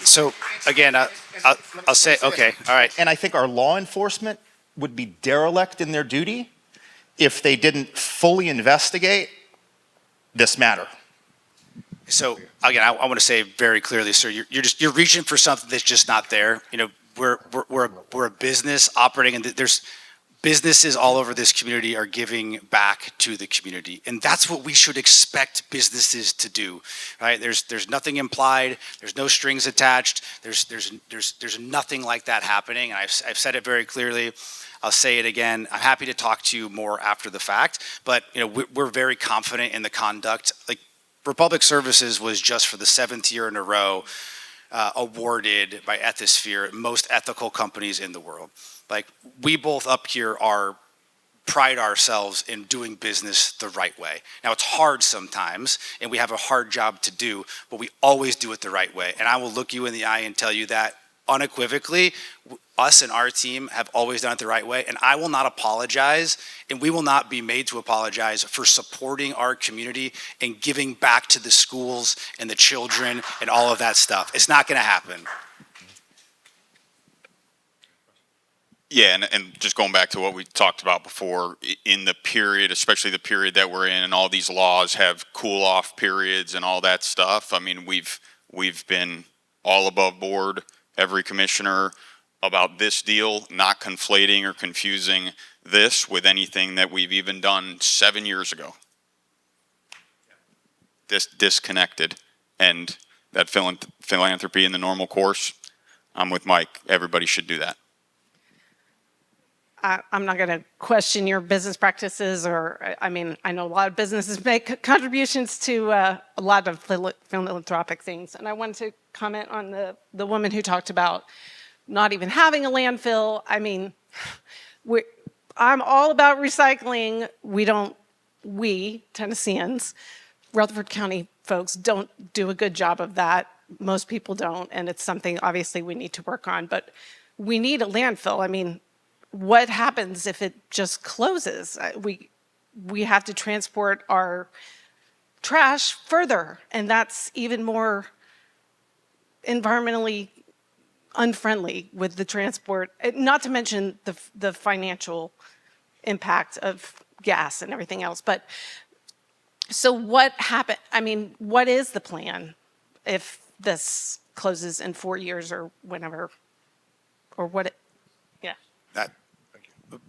Speaker 3: So again, I'll say, okay, all right.
Speaker 11: And I think our law enforcement would be derelict in their duty if they didn't fully investigate this matter.
Speaker 3: So again, I want to say very clearly, sir, you're reaching for something that's just not there. We're a business operating, and there's businesses all over this community are giving back to the community, and that's what we should expect businesses to do, right? There's nothing implied. There's no strings attached. There's nothing like that happening. And I've said it very clearly. I'll say it again. I'm happy to talk to you more after the fact, but we're very confident in the conduct. Like, Republic Services was just for the 7th year in a row awarded by Ethisphere most ethical companies in the world. Like, we both up here pride ourselves in doing business the right way. Now, it's hard sometimes, and we have a hard job to do, but we always do it the right way. And I will look you in the eye and tell you that unequivocally, us and our team have always done it the right way. And I will not apologize, and we will not be made to apologize for supporting our community and giving back to the schools and the children and all of that stuff. It's not going to happen.
Speaker 2: Yeah, and just going back to what we talked about before, in the period, especially the period that we're in, and all these laws have cool-off periods and all that stuff. I mean, we've been all above board, every commissioner, about this deal, not conflating or confusing this with anything that we've even done 7 years ago. This disconnected, and that philanthropy in the normal course, I'm with Mike. Everybody should do that.
Speaker 12: I'm not going to question your business practices, or, I mean, I know a lot of businesses make contributions to a lot of philanthropic things. And I wanted to comment on the woman who talked about not even having a landfill. I mean, I'm all about recycling. We, Tennesseans, Rutherford County folks, don't do a good job of that. Most people don't, and it's something obviously we need to work on. But we need a landfill. I mean, what happens if it just closes? We have to transport our trash further, and that's even more environmentally unfriendly with the transport, not to mention the financial impact of gas and everything else. But so what happened? I mean, what is the plan if this closes in 4 years or whenever, or what?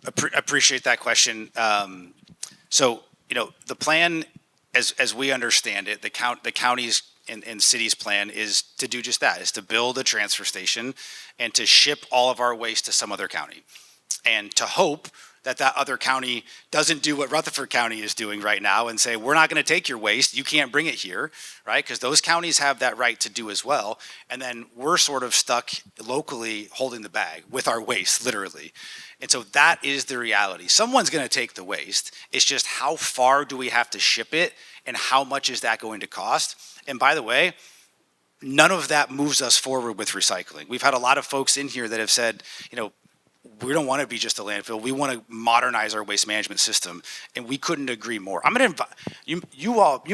Speaker 3: Appreciate that question. So, the plan, as we understand it, the county's and city's plan is to do just that, is to build a transfer station and to ship all of our waste to some other county, and to hope that other county doesn't do what Rutherford County is doing right now and say, we're not going to take your waste, you can't bring it here, right? Because those counties have that right to do as well. And then we're sort of stuck locally holding the bag with our waste, literally. And so that is the reality. Someone's going to take the waste. It's just how far do we have to ship it, and how much is that going to cost? And by the way, none of that moves us forward with recycling. We've had a lot of folks in here that have said, we don't want to be just a landfill. We want to modernize our waste management system, and we couldn't agree more. I'm going to invite you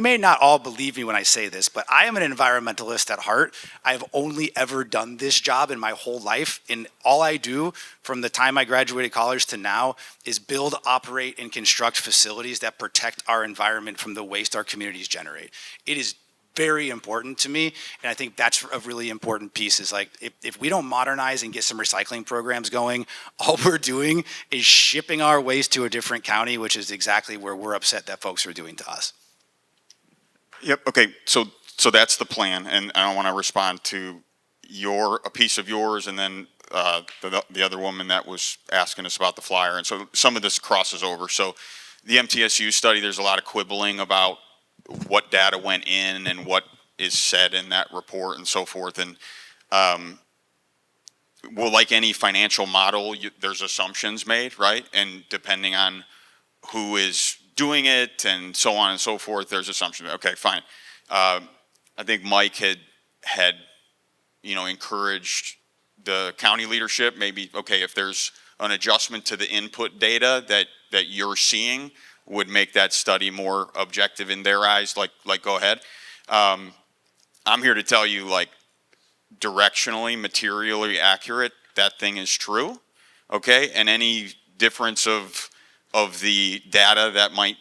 Speaker 3: may not all believe me when I say this, but I am an environmentalist at heart. I've only ever done this job in my whole life, and all I do from the time I graduated college to now is build, operate, and construct facilities that protect our environment from the waste our communities generate. It is very important to me, and I think that's a really important piece. Is like, if we don't modernize and get some recycling programs going, all we're doing is shipping our waste to a different county, which is exactly where we're upset that folks are doing to us.
Speaker 2: Yep. Okay. So that's the plan, and I want to respond to a piece of yours, and then the other woman that was asking us about the flyer. And so some of this crosses over. So the MTSU study, there's a lot of quibbling about what data went in and what is said in that report and so forth. And well, like any financial model, there's assumptions made, right? And depending on who is doing it and so on and so forth, there's assumptions. Okay, fine. I think Mike had encouraged the county leadership, maybe, okay, if there's an adjustment to the input data that you're seeing, would make that study more objective in their eyes, like go ahead. I'm here to tell you, like, directionally, materially accurate, that thing is true, okay? And any difference of the data that might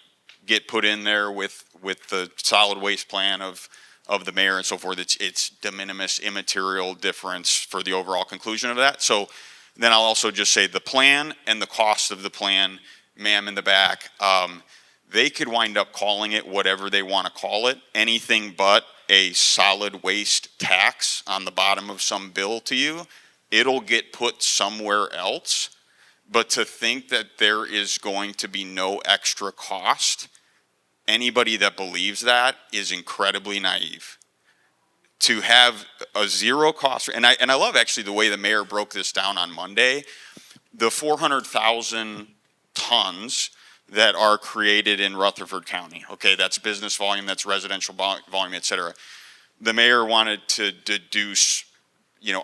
Speaker 2: get put in there with the solid waste plan of the mayor and so forth, it's de minimis, immaterial difference for the overall conclusion of that. So then I'll also just say the plan and the cost of the plan, ma'am in the back, they could wind up calling it whatever they want to call it, anything but a solid waste tax on the bottom of some bill to you. It'll get put somewhere else. But to think that there is going to be no extra cost, anybody that believes that is incredibly naive. To have a zero cost, and I love actually the way the mayor broke this down on Monday. the 400,000 tons that are created in Rutherford County. Okay, that's business volume, that's residential volume, et cetera. The mayor wanted to deduce,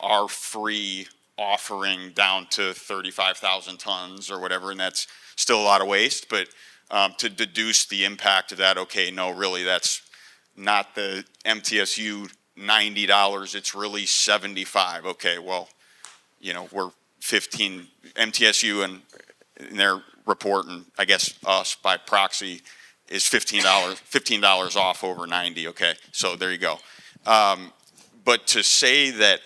Speaker 2: our free offering down to 35,000 tons or whatever, and that's still a lot of waste, but to deduce the impact of that, okay, no, really, that's not the MTSU $90, it's really 75. Okay, well, we're 15, MTSU and their report, and I guess us by proxy, is $15 off over 90. Okay, so there you go. But to say that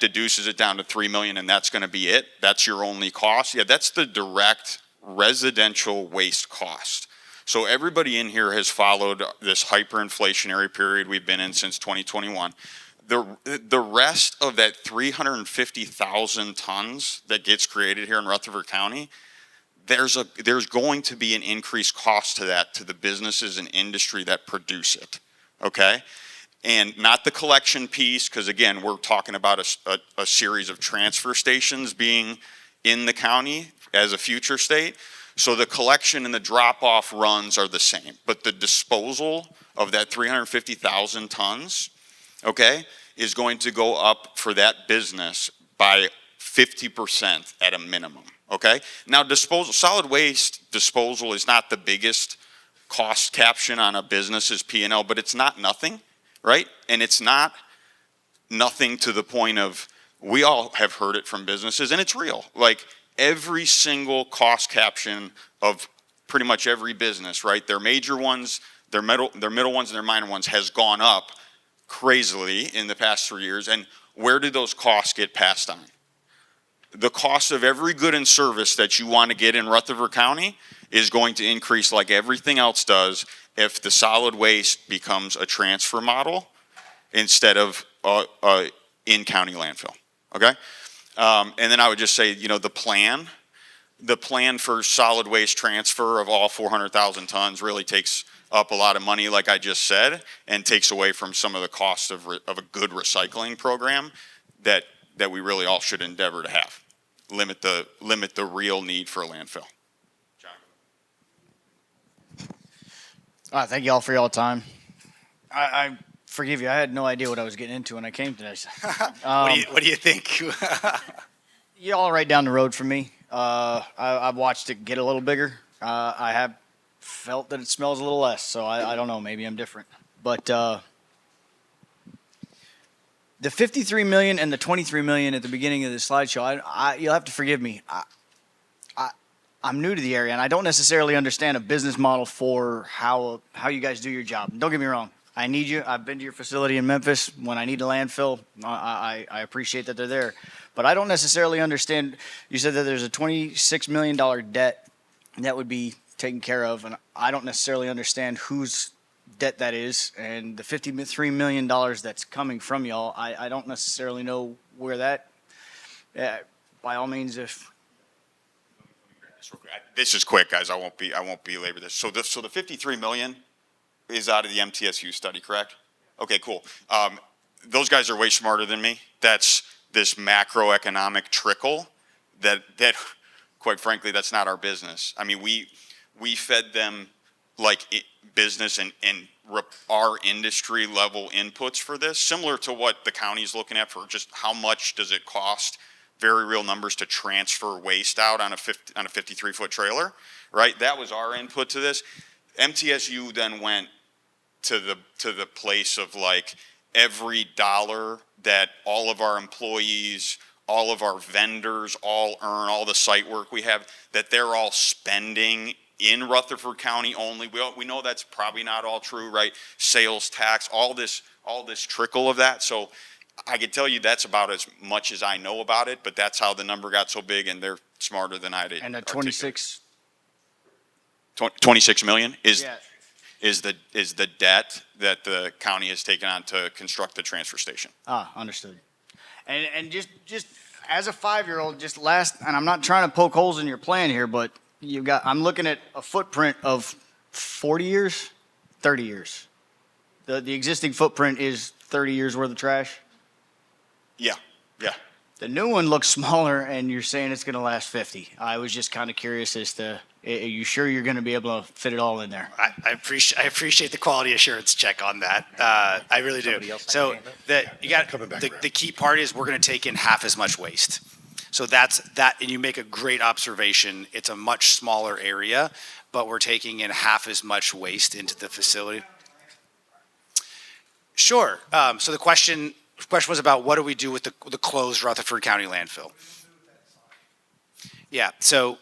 Speaker 2: deduces it down to 3 million and that's going to be it, that's your only cost. Yeah, that's the direct residential waste cost. So everybody in here has followed this hyperinflationary period we've been in since 2021. The rest of that 350,000 tons that gets created here in Rutherford County, there's going to be an increased cost to that, to the businesses and industry that produce it, okay? And not the collection piece, because again, we're talking about a series of transfer stations being in the county as a future state. So the collection and the drop-off runs are the same, but the disposal of that 350,000 tons, okay, is going to go up for that business by 50% at a minimum, okay? Now solid waste disposal is not the biggest cost caption on a business's P&L, but it's not nothing, right? And it's not nothing to the point of, we all have heard it from businesses, and it's real. Like, every single cost caption of pretty much every business, right? Their major ones, their middle ones, and their minor ones has gone up crazily in the past 3 years. And where do those costs get passed on? The cost of every good and service that you want to get in Rutherford County is going to increase like everything else does if the solid waste becomes a transfer model instead of a in-county landfill, okay? And then I would just say, the plan for solid waste transfer of all 400,000 tons really takes up a lot of money, like I just said, and takes away from some of the costs of a good recycling program that we really all should endeavor to have. Limit the real need for a landfill.
Speaker 13: All right, thank you all for y'all time. I forgive you, I had no idea what I was getting into when I came today.
Speaker 3: What do you think?
Speaker 13: Y'all are right down the road from me. I've watched it get a little bigger. I have felt that it smells a little less, so I don't know, maybe I'm different. But the 53 million and the 23 million at the beginning of the slideshow, you'll have to forgive me. I'm new to the area, and I don't necessarily understand a business model for how you guys do your job. Don't get me wrong. I need you. I've been to your facility in Memphis when I need a landfill. I appreciate that they're there. But I don't necessarily understand. You said that there's a $26 million debt that would be taken care of, and I don't necessarily understand whose debt that is. And the $53 million that's coming from y'all, I don't necessarily know where that, by all means, if...
Speaker 2: This is quick, guys. I won't belabor this. So the 53 million is out of the MTSU study, correct? Okay, cool. Those guys are way smarter than me. That's this macroeconomic trickle that quite frankly, that's not our business. I mean, we fed them like business and our industry level inputs for this, similar to what the county's looking at for just how much does it cost, very real numbers, to transfer waste out on a 53-foot trailer, right? That was our input to this. MTSU then went to the place of like every dollar that all of our employees, all of our vendors all earn, all the site work we have, that they're all spending in Rutherford County only. We know that's probably not all true, right? Sales tax, all this trickle of that. So I can tell you that's about as much as I know about it, but that's how the number got so big, and they're smarter than I did.
Speaker 13: And the 26
Speaker 2: million is the debt that the county has taken on to construct the transfer station.
Speaker 13: Understood. And just as a 5-year-old, just last, and I'm not trying to poke holes in your plan here, but I'm looking at a footprint of 40 years, 30 years. The existing footprint is 30 years worth of trash.
Speaker 2: Yeah.
Speaker 13: The new one looks smaller, and you're saying it's going to last 50. I was just kind of curious as to, are you sure you're going to be able to fit it all in there?
Speaker 3: I appreciate the quality assurance check on that. I really do. So the key part is we're going to take in half as much waste. So that's that, and you make a great observation. It's a much smaller area, but we're taking in half as much waste into the facility. Sure. So the question was about what do we do with the closed Rutherford County landfill? Yeah. So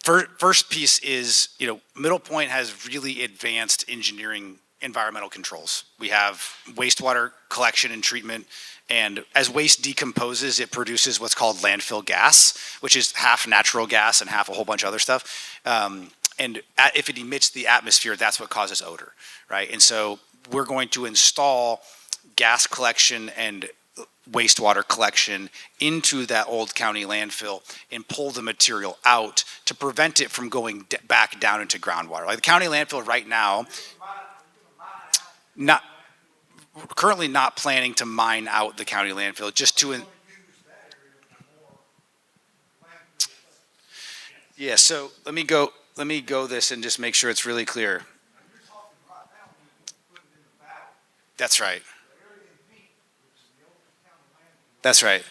Speaker 3: first piece is, Middle Point has really advanced engineering environmental controls. We have wastewater collection and treatment, and as waste decomposes, it produces what's called landfill gas, which is half natural gas and half a whole bunch of other stuff. And if it emits the atmosphere, that's what causes odor, right? And so we're going to install gas collection and wastewater collection into that old county landfill and pull the material out to prevent it from going back down into groundwater. Like the county landfill right now, currently not planning to mine out the county landfill, just to. Yeah, so let me go this and just make sure it's really clear. That's right. That's right.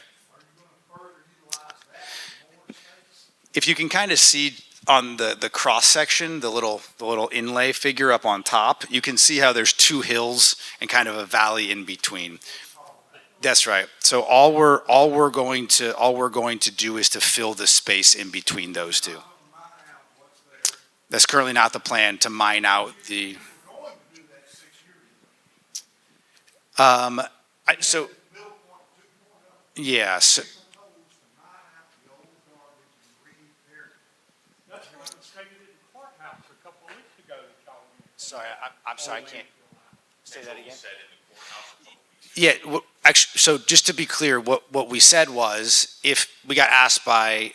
Speaker 3: If you can kind of see on the cross section, the little inlay figure up on top, you can see how there's two hills and kind of a valley in between. That's right. So all we're going to do is to fill the space in between those two. That's currently not the plan, to mine out the. Yeah. So, sorry, I'm sorry, I can't say that again. Yeah, actually, so just to be clear, what we said was, if we got asked by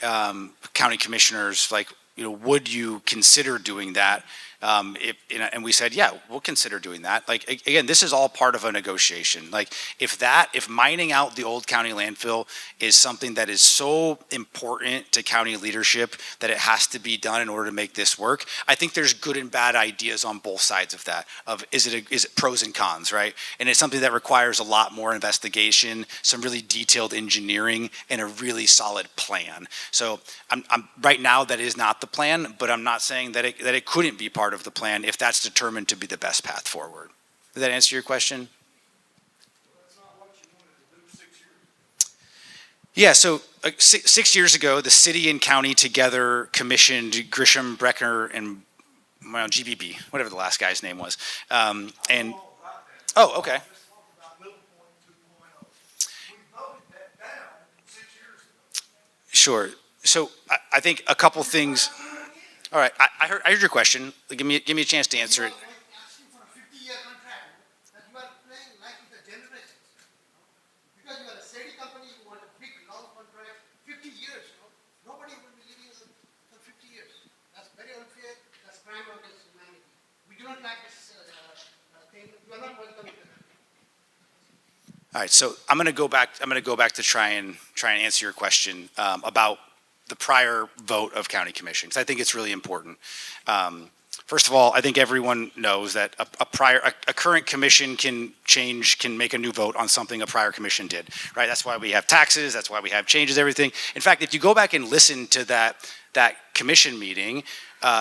Speaker 3: county commissioners, like, would you consider doing that? And we said, yeah, we'll consider doing that. Like, again, this is all part of a negotiation. Like, if mining out the old county landfill is something that is so important to county leadership that it has to be done in order to make this work, I think there's good and bad ideas on both sides of that. Is it pros and cons, right? And it's something that requires a lot more investigation, some really detailed engineering, and a really solid plan. So I'm right now, that is not the plan, but I'm not saying that it couldn't be part of the plan if that's determined to be the best path forward. Does that answer your question? Yeah, so 6 years ago, the city and county together commissioned Grisham, Brecker, and GBB, whatever the last guy's name was. Oh, okay. Sure. So I think a couple things. All right, I heard your question. Give me a chance to answer it. All right, so I'm going to go back to try and answer your question about the prior vote of county commission, because I think it's really important. First of all, I think everyone knows that a current commission can make a new vote on something a prior commission did, right? That's why we have taxes. That's why we have changes, everything. In fact, if you go back and listen to that commission meeting,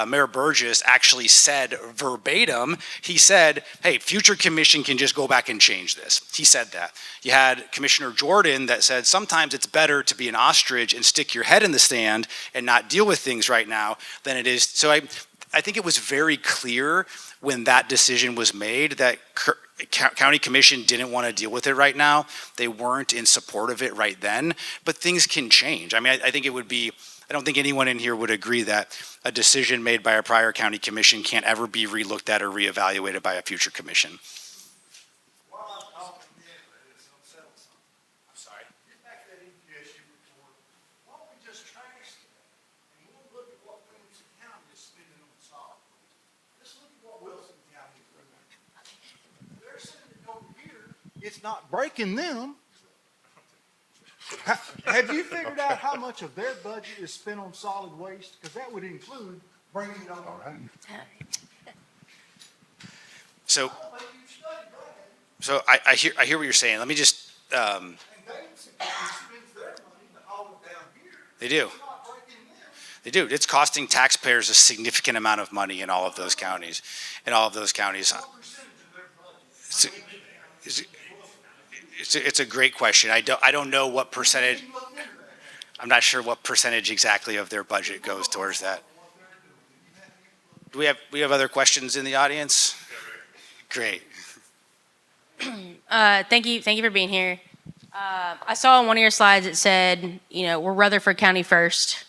Speaker 3: Mayor Burgess actually said verbatim, he said, hey, future commission can just go back and change this. He said that. You had Commissioner Jordan that said sometimes it's better to be an ostrich and stick your head in the sand and not deal with things right now than it is. So I think it was very clear when that decision was made that county commission didn't want to deal with it right now. They weren't in support of it right then, but things can change. I mean, I think it would be, I don't think anyone in here would agree that a decision made by a prior county commission can't ever be relooked at or reevaluated by a future commission.
Speaker 14: It's not breaking them. Have you figured out how much of their budget is spent on solid waste? Because that would include bringing it on.
Speaker 3: So, I hear what you're saying. Let me just,
Speaker 14: And Davidson County spends their money to haul it down here.
Speaker 3: they do.
Speaker 14: It's not breaking them.
Speaker 3: They do. It's costing taxpayers a significant amount of money in all of those counties.
Speaker 14: What percentage of their budget?
Speaker 3: It's a great question. I don't know what percentage. I'm not sure what percentage exactly of their budget goes towards that. Do we have other questions in the audience? Great.
Speaker 15: Thank you for being here. I saw on one of your slides it said, we're Rutherford County first.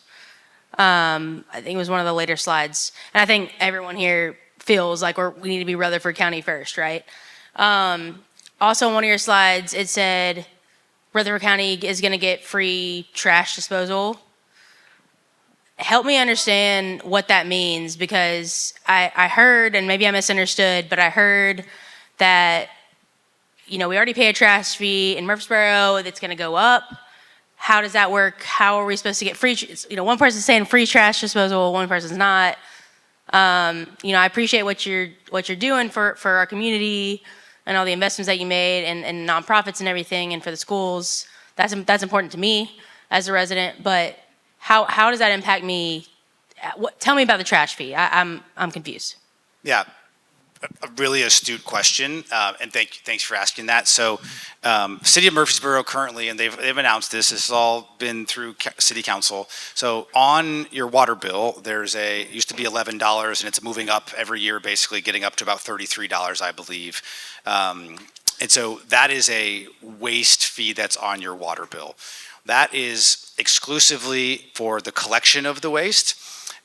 Speaker 15: I think it was one of the later slides, and I think everyone here feels like we need to be Rutherford County first, right? Also, on one of your slides it said Rutherford County is going to get free trash disposal. Help me understand what that means, because I heard, and maybe I misunderstood, but I heard that, we already pay a trash fee in Murfreesboro that's going to go up. How does that work? How are we supposed to get free? One person's saying free trash disposal, one person's not. I appreciate what you're doing for our community and all the investments that you made and nonprofits and everything, and for the schools. That's important to me as a resident, but how does that impact me? Tell me about the trash fee. I'm confused.
Speaker 3: Yeah, a really astute question, and thanks for asking that. So, City of Murfreesboro currently, and they've announced this. This has all been through City Council. So, on your water bill, it used to be $11, and it's moving up every year, basically getting up to about $33, I believe. And so that is a waste fee that's on your water bill. That is exclusively for the collection of the waste.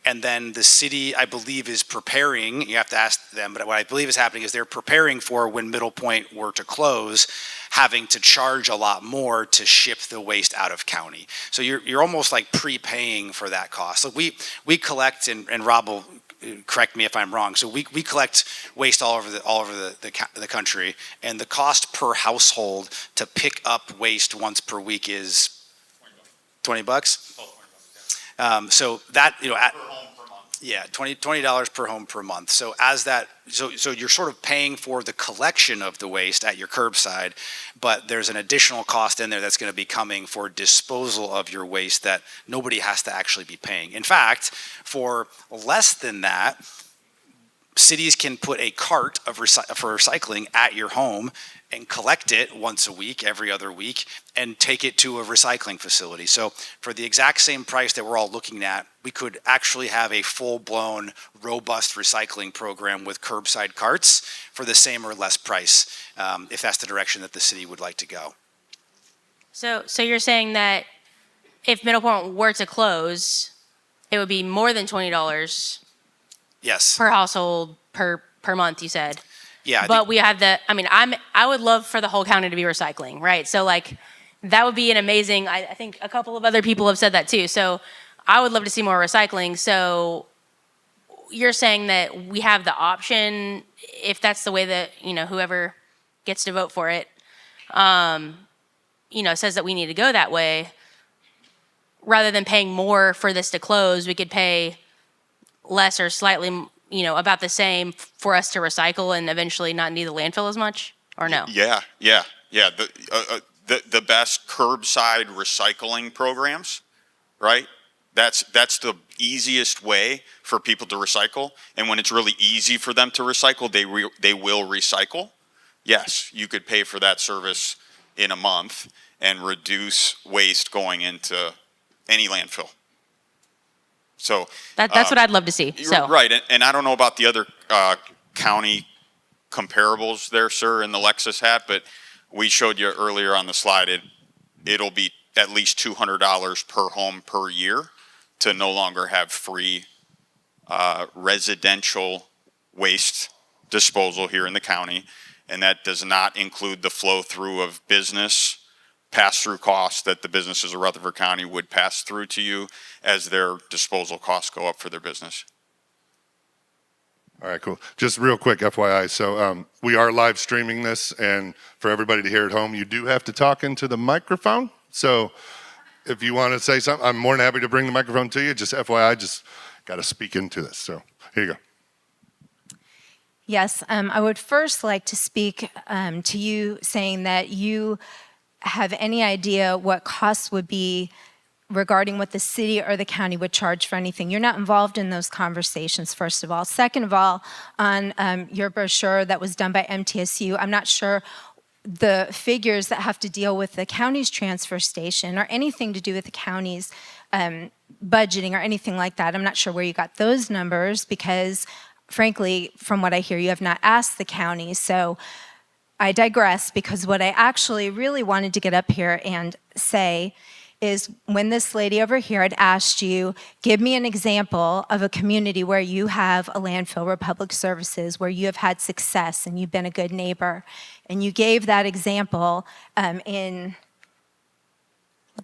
Speaker 3: And then the city, I believe, is preparing, you have to ask them, but what I believe is happening is they're preparing for when Middle Point were to close, having to charge a lot more to ship the waste out of county. So you're almost like prepaying for that cost. So we collect, and Rob will correct me if I'm wrong. So we collect waste all over the country, and the cost per household to pick up waste once per week is $20. So that yeah, $20 per home per month. So so you're sort of paying for the collection of the waste at your curbside, but there's an additional cost in there that's going to be coming for disposal of your waste that nobody has to actually be paying. In fact, for less than that, cities can put a cart for recycling at your home and collect it once a week, every other week, and take it to a recycling facility. So for the exact same price that we're all looking at, we could actually have a full-blown, robust recycling program with curbside carts for the same or less price, if that's the direction that the city would like to go.
Speaker 15: So you're saying that if Middle Point were to close, it would be more than $20
Speaker 3: Yes.
Speaker 15: per household per month, you said?
Speaker 3: Yeah.
Speaker 15: But we have I would love for the whole county to be recycling, right? So that would be an amazing, I think a couple of other people have said that too. So I would love to see more recycling. So you're saying that we have the option, if that's the way that, whoever gets to vote for it, says that we need to go that way, rather than paying more for this to close, we could pay less or slightly, about the same for us to recycle and eventually not need the landfill as much, or no?
Speaker 2: Yeah. The best curbside recycling programs, right? That's the easiest way for people to recycle. And when it's really easy for them to recycle, they will recycle. Yes, you could pay for that service in a month and reduce waste going into any landfill. So
Speaker 15: that's what I'd love to see. So
Speaker 2: right, and I don't know about the other county comparables there, sir, in the Lexus hat, but we showed you earlier on the slide. It'll be at least $200 per home per year to no longer have free residential waste disposal here in the county, and that does not include the flow through of business pass-through costs that the businesses of Rutherford County would pass through to you as their disposal costs go up for their business.
Speaker 1: All right, cool. Just real quick, FYI. So we are live streaming this, and for everybody to hear at home, you do have to talk into the microphone. So if you want to say something, I'm more than happy to bring the microphone to you. Just FYI, just got to speak into this. So here you go.
Speaker 5: Yes, I would first like to speak to you saying that you have any idea what costs would be regarding what the city or the county would charge for anything. You're not involved in those conversations, first of all. Second of all, on your brochure that was done by MTSU, I'm not sure the figures that have to deal with the county's transfer station or anything to do with the county's budgeting or anything like that. I'm not sure where you got those numbers because, frankly, from what I hear, you have not asked the county. So I digress because what I actually really wanted to get up here and say is when this lady over here had asked you, give me an example of a community where you have a landfill, Republic Services, where you have had success and you've been a good neighbor. And you gave that example in,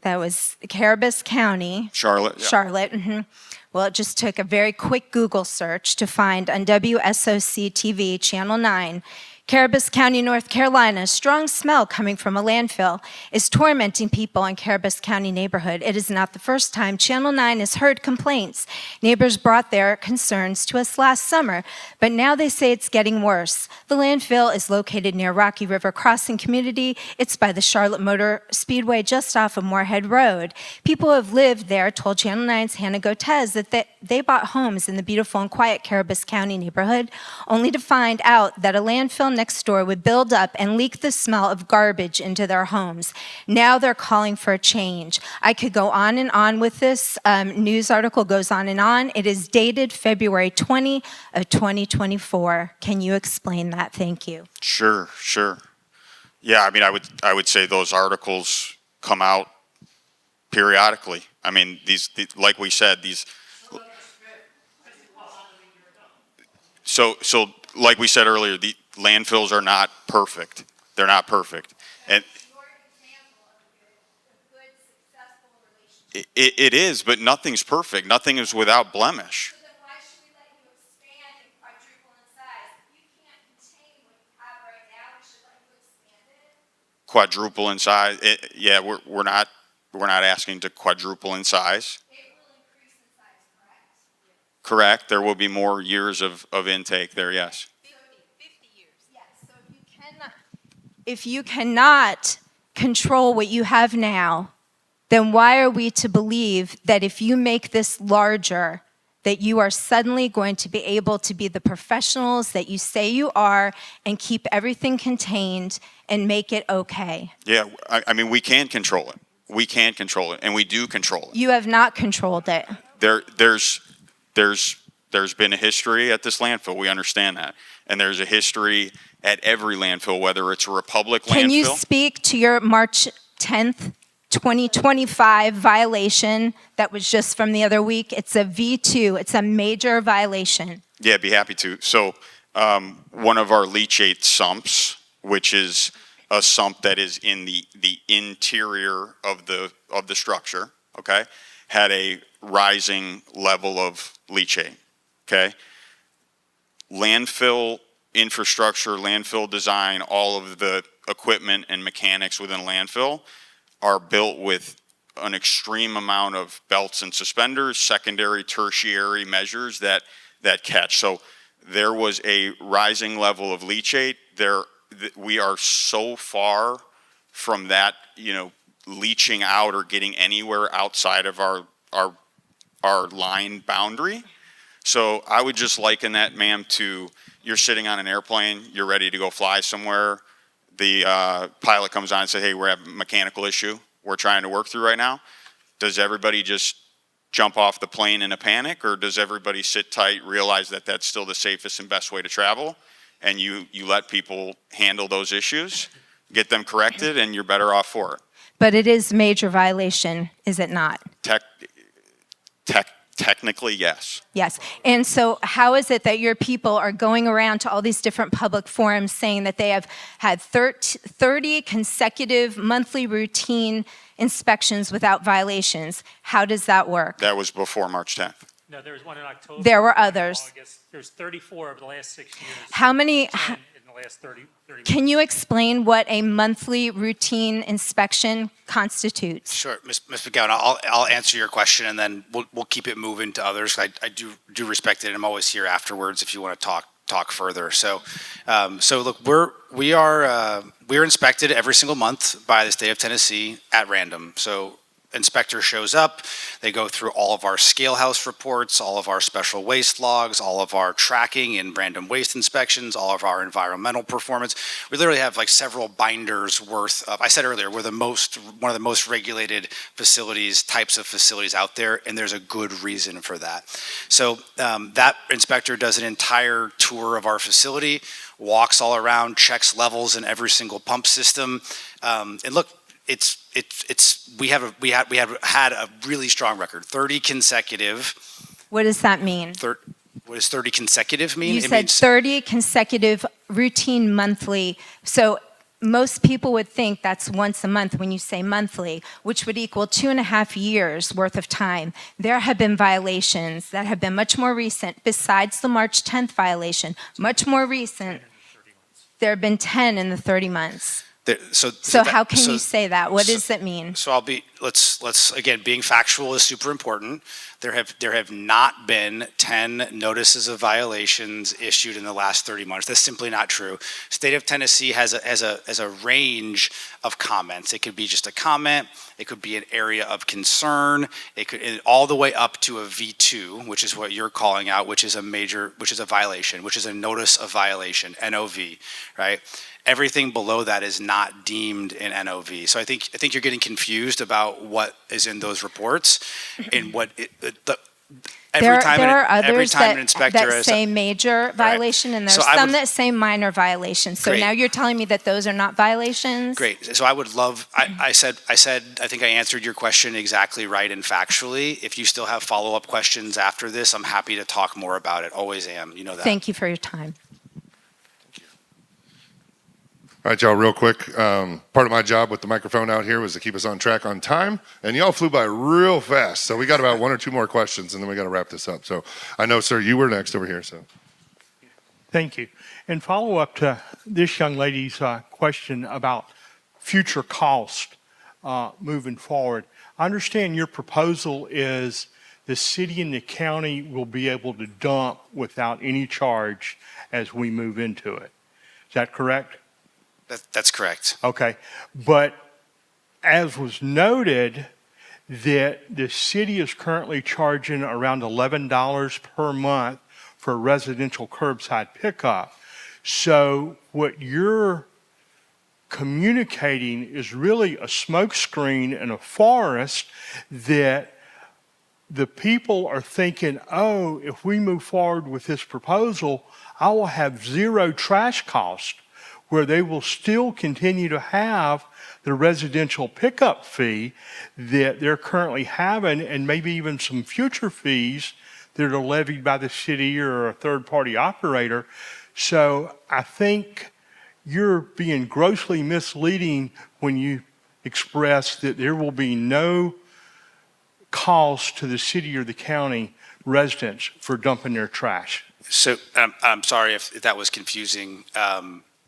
Speaker 5: that was Caribous County.
Speaker 2: Charlotte. Yeah.
Speaker 5: Charlotte. Well, it just took a very quick Google search to find on WSOC TV, Channel 9, Caribous County, North Carolina, a strong smell coming from a landfill is tormenting people in Caribous County neighborhood. It is not the first time Channel 9 has heard complaints. Neighbors brought their concerns to us last summer, but now they say it's getting worse. The landfill is located near Rocky River Crossing Community. It's by the Charlotte Motor Speedway just off of Moorhead Road. People who have lived there told Channel 9's Hannah Gotez that they bought homes in the beautiful and quiet Caribous County neighborhood, only to find out that a landfill next door would build up and leak the smell of garbage into their homes. Now they're calling for a change. I could go on and on with this. News article goes on and on. It is dated February 20 of 2024. Can you explain that? Thank you.
Speaker 2: Sure. Yeah, I mean, I would say those articles come out periodically. I mean, like we said, these. So like we said earlier, the landfills are not perfect. They're not perfect, and it is, but nothing's perfect. Nothing is without blemish.
Speaker 10: So then why should we let you expand and quadruple in size? If you can't contain what you have right now, we should let you expand it.
Speaker 2: Quadruple in size. Yeah, we're not asking to quadruple in size.
Speaker 10: It will increase in size, correct?
Speaker 2: Correct. There will be more years of intake there. Yes.
Speaker 10: 50 years.
Speaker 5: Yes, so if you cannot control what you have now, then why are we to believe that if you make this larger, that you are suddenly going to be able to be the professionals that you say you are and keep everything contained and make it okay?
Speaker 2: Yeah, I mean, we can control it. We can control it, and we do control it.
Speaker 5: You have not controlled it.
Speaker 2: There's been a history at this landfill. We understand that, and there's a history at every landfill, whether it's a Republic landfill.
Speaker 5: Can you speak to your March 10th, 2025 violation that was just from the other week? It's a V2. It's a major violation.
Speaker 2: Yeah, I'd be happy to. So one of our leachate sumps, which is a sump that is in the interior of the structure, okay, had a rising level of leachate, okay? Landfill infrastructure, landfill design, all of the equipment and mechanics within a landfill are built with an extreme amount of belts and suspenders, secondary, tertiary measures that catch. So there was a rising level of leachate. We are so far from that, leaching out or getting anywhere outside of our line boundary. So I would just liken that, ma'am, to you're sitting on an airplane, you're ready to go fly somewhere. The pilot comes on and says, hey, we're having a mechanical issue we're trying to work through right now. Does everybody just jump off the plane in a panic, or does everybody sit tight, realize that that's still the safest and best way to travel, and you let people handle those issues, get them corrected, and you're better off for it?
Speaker 5: But it is major violation, is it not?
Speaker 2: Technically, yes.
Speaker 5: Yes. And so how is it that your people are going around to all these different public forums saying that they have had 30 consecutive monthly routine inspections without violations? How does that work?
Speaker 2: That was before March 10th.
Speaker 8: No, there was one in October.
Speaker 5: There were
Speaker 8: one in
Speaker 5: others.
Speaker 8: August. There's 34 over the last 6 years.
Speaker 5: How many?
Speaker 8: 10 in the last 30
Speaker 5: Can you explain what a monthly routine inspection constitutes?
Speaker 3: Sure, Ms. McGowan, I'll answer your question, and then we'll keep it moving to others. I do respect it, and I'm always here afterwards if you want to talk further. So look, we're inspected every single month by the state of Tennessee at random. So inspector shows up, they go through all of our scale house reports, all of our special waste logs, all of our tracking and random waste inspections, all of our environmental performance. We literally have like several binders worth of, I said earlier, we're one of the most regulated types of facilities out there, and there's a good reason for that. So that inspector does an entire tour of our facility, walks all around, checks levels in every single pump system, and look, we have had a really strong record, 30 consecutive.
Speaker 5: What does that mean?
Speaker 3: What does 30 consecutive mean?
Speaker 5: You said 30 consecutive routine monthly. So most people would think that's once a month when you say monthly, which would equal 2.5 years worth of time. There have been violations that have been much more recent, besides the March 10th violation, much more recent. There have been 10 in the 30 months. So how can you say that? What does that mean?
Speaker 3: So let's again, being factual is super important. There have not been 10 notices of violations issued in the last 30 months. That's simply not true. State of Tennessee has a range of comments. It could be just a comment. It could be an area of concern. It could all the way up to a V2, which is what you're calling out, which is a violation, which is a notice of violation, NOV, right? Everything below that is not deemed an NOV. So I think you're getting confused about what is in those reports and what every time an inspector
Speaker 5: that say major violation, and there's some that say minor violations. So now you're telling me that those are not violations?
Speaker 3: Great. So I would love, I said, I think I answered your question exactly right and factually. If you still have follow-up questions after this, I'm happy to talk more about it. Always am. You know that.
Speaker 5: Thank you for your time.
Speaker 1: All right, y'all, real quick. Part of my job with the microphone out here was to keep us on track on time, and y'all flew by real fast. So we got about 1 or 2 more questions, and then we got to wrap this up. So I know, sir, you were next over here. So
Speaker 14: Thank you. And follow up to this young lady's question about future cost moving forward. I understand your proposal is the city and the county will be able to dump without any charge as we move into it. Is that correct?
Speaker 3: That's correct.
Speaker 14: Okay, but as was noted, that the city is currently charging around $11 per month for residential curbside pickup. So what you're communicating is really a smokescreen and a forest that the people are thinking, oh, if we move forward with this proposal, I will have zero trash cost, where they will still continue to have the residential pickup fee that they're currently having, and maybe even some future fees that are levied by the city or a third-party operator. So I think you're being grossly misleading when you express that there will be no cost to the city or the county residents for dumping their trash.
Speaker 3: So I'm sorry if that was confusing.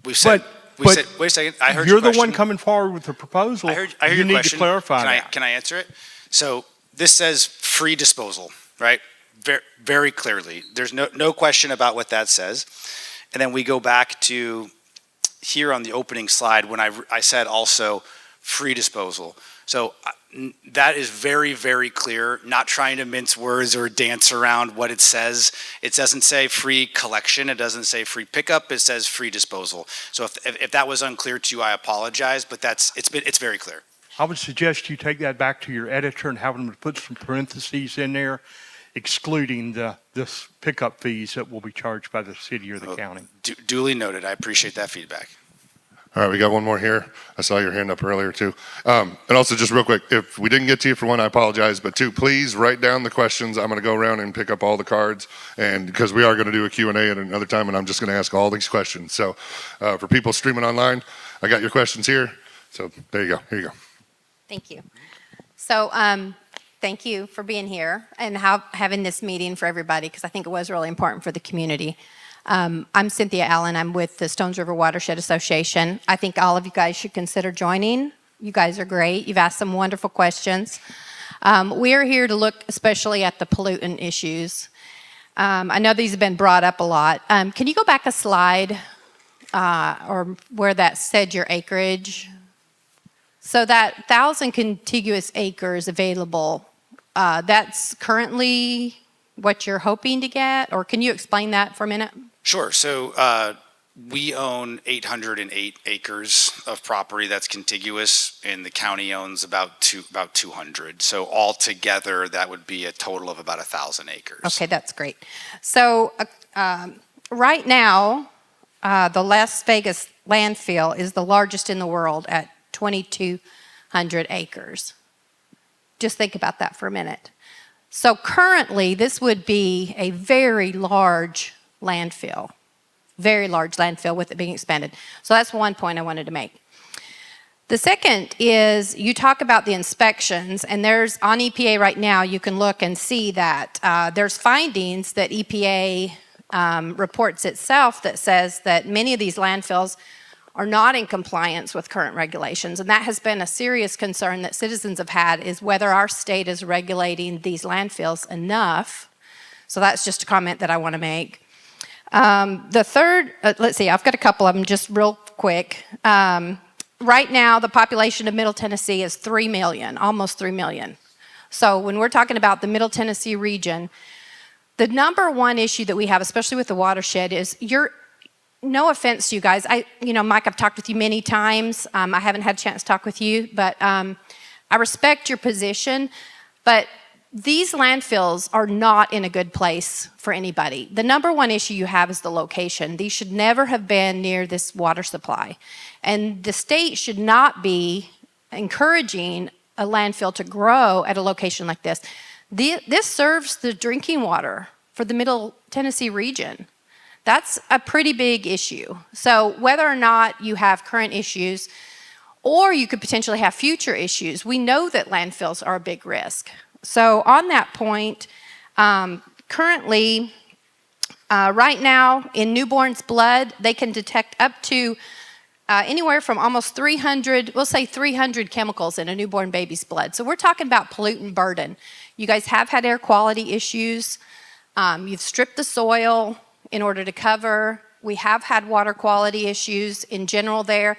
Speaker 3: We said, wait a second. I heard
Speaker 14: you're
Speaker 3: your
Speaker 14: the one coming forward with the proposal.
Speaker 3: I heard
Speaker 14: you
Speaker 3: your
Speaker 14: need
Speaker 3: question.
Speaker 14: to clarify that.
Speaker 3: Can I answer it? So this says free disposal, right? Very, very clearly. There's no question about what that says. And then we go back to here on the opening slide when I said also free disposal. So that is very, very clear, not trying to mince words or dance around what it says. It doesn't say free collection. It doesn't say free pickup. It says free disposal. So if that was unclear to you, I apologize, but it's very clear.
Speaker 14: I would suggest you take that back to your editor and have them put some parentheses in there, excluding this pickup fees that will be charged by the city or the county.
Speaker 3: Duly noted. I appreciate that feedback.
Speaker 1: all right, we got one more here. I saw your hand up earlier too. And also just real quick, if we didn't get to you for one, I apologize, but two, please write down the questions. I'm going to go around and pick up all the cards, and because we are going to do a Q&A at another time, and I'm just going to ask all these questions. So for people streaming online, I got your questions here. So there you go. Here you go.
Speaker 16: Thank you. So Thank you for being here and having this meeting for everybody, because I think it was really important for the community. I'm Cynthia Allen. I'm with the Stones River Watershed Association. I think all of you guys should consider joining. You guys are great. You've asked some wonderful questions. We're here to look especially at the pollutant issues. I know these have been brought up a lot. Can you go back a slide or where that said your acreage? So that 1,000 contiguous acres available, that's currently what you're hoping to get? Or can you explain that for a minute?
Speaker 3: Sure. So we own 808 acres of property that's contiguous, and the county owns about 200. So altogether, that would be a total of about 1,000 acres.
Speaker 16: Okay, that's great. So right now, the Las Vegas landfill is the largest in the world at 2,200 acres. Just think about that for a minute. So currently, this would be a very large landfill with it being expanded. So that's one point I wanted to make. The second is you talk about the inspections, and there's on EPA right now, you can look and see that there's findings that EPA reports itself that says that many of these landfills are not in compliance with current regulations. And that has been a serious concern that citizens have had, is whether our state is regulating these landfills enough. So that's just a comment that I want to make. The third, let's see, I've got a couple of them just real quick. Right now, the population of Middle Tennessee is 3 million, almost 3 million. So when we're talking about the Middle Tennessee region, the number one issue that we have, especially with the watershed, is no offense to you guys. Mike, I've talked with you many times. I haven't had a chance to talk with you, but I respect your position. But these landfills are not in a good place for anybody. The number one issue you have is the location. These should never have been near this water supply. And the state should not be encouraging a landfill to grow at a location like this. This serves the drinking water for the Middle Tennessee region. That's a pretty big issue. So whether or not you have current issues, or you could potentially have future issues, we know that landfills are a big risk. So on that point, currently, right now in newborns' blood, they can detect up to anywhere from almost 300, we'll say 300 chemicals in a newborn baby's blood. So we're talking about pollutant burden. You guys have had air quality issues. You've stripped the soil in order to cover. We have had water quality issues in general there.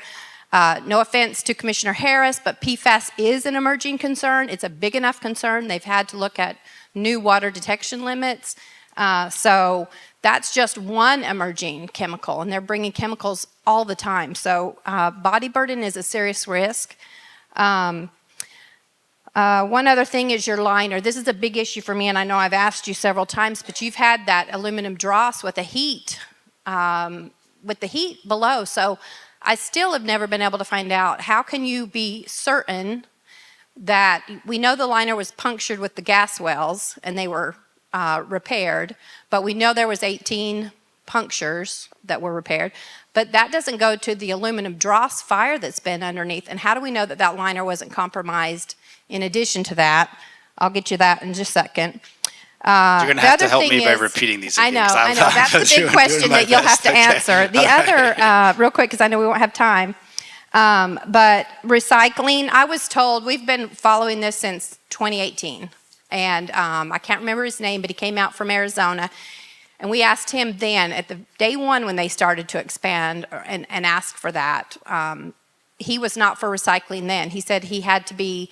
Speaker 16: No offense to Commissioner Harris, but PFAS is an emerging concern. It's a big enough concern. They've had to look at new water detection limits. So that's just one emerging chemical, and they're bringing chemicals all the time. So body burden is a serious risk. One other thing is your liner. This is a big issue for me, and I know I've asked you several times, but you've had that aluminum dross with the heat below. So I still have never been able to find out, how can you be certain that we know the liner was punctured with the gas wells and they were repaired, but we know there was 18 punctures that were repaired, but that doesn't go to the aluminum dross fire that's been underneath. And how do we know that that liner wasn't compromised in addition to that? I'll get you that in just a second.
Speaker 3: You're going to have to help me by repeating these again.
Speaker 16: I know. That's the big question that you'll have to answer. The other, real quick, because I know we won't have time, but recycling, I was told, we've been following this since 2018, and I can't remember his name, but he came out from Arizona, and we asked him then, at the day one when they started to expand and ask for that, he was not for recycling then. He said he had to be...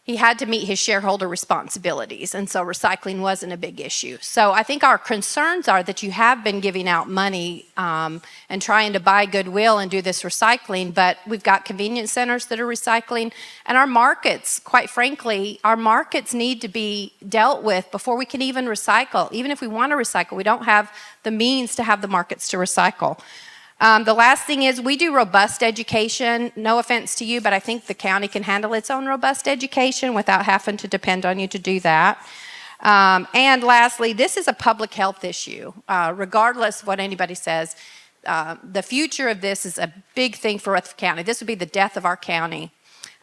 Speaker 16: he had to meet his shareholder responsibilities, and so recycling wasn't a big issue. So I think our concerns are that you have been giving out money and trying to buy goodwill and do this recycling, but we've got convenience centers that are recycling, and our markets, quite frankly, our markets need to be dealt with before we can even recycle. Even if we want to recycle, we don't have the means to have the markets to recycle. The last thing is we do robust education. No offense to you, but I think the county can handle its own robust education without having to depend on you to do that. And lastly, this is a public health issue. Regardless of what anybody says, the future of this is a big thing for Rutherford County. This would be the death of our county.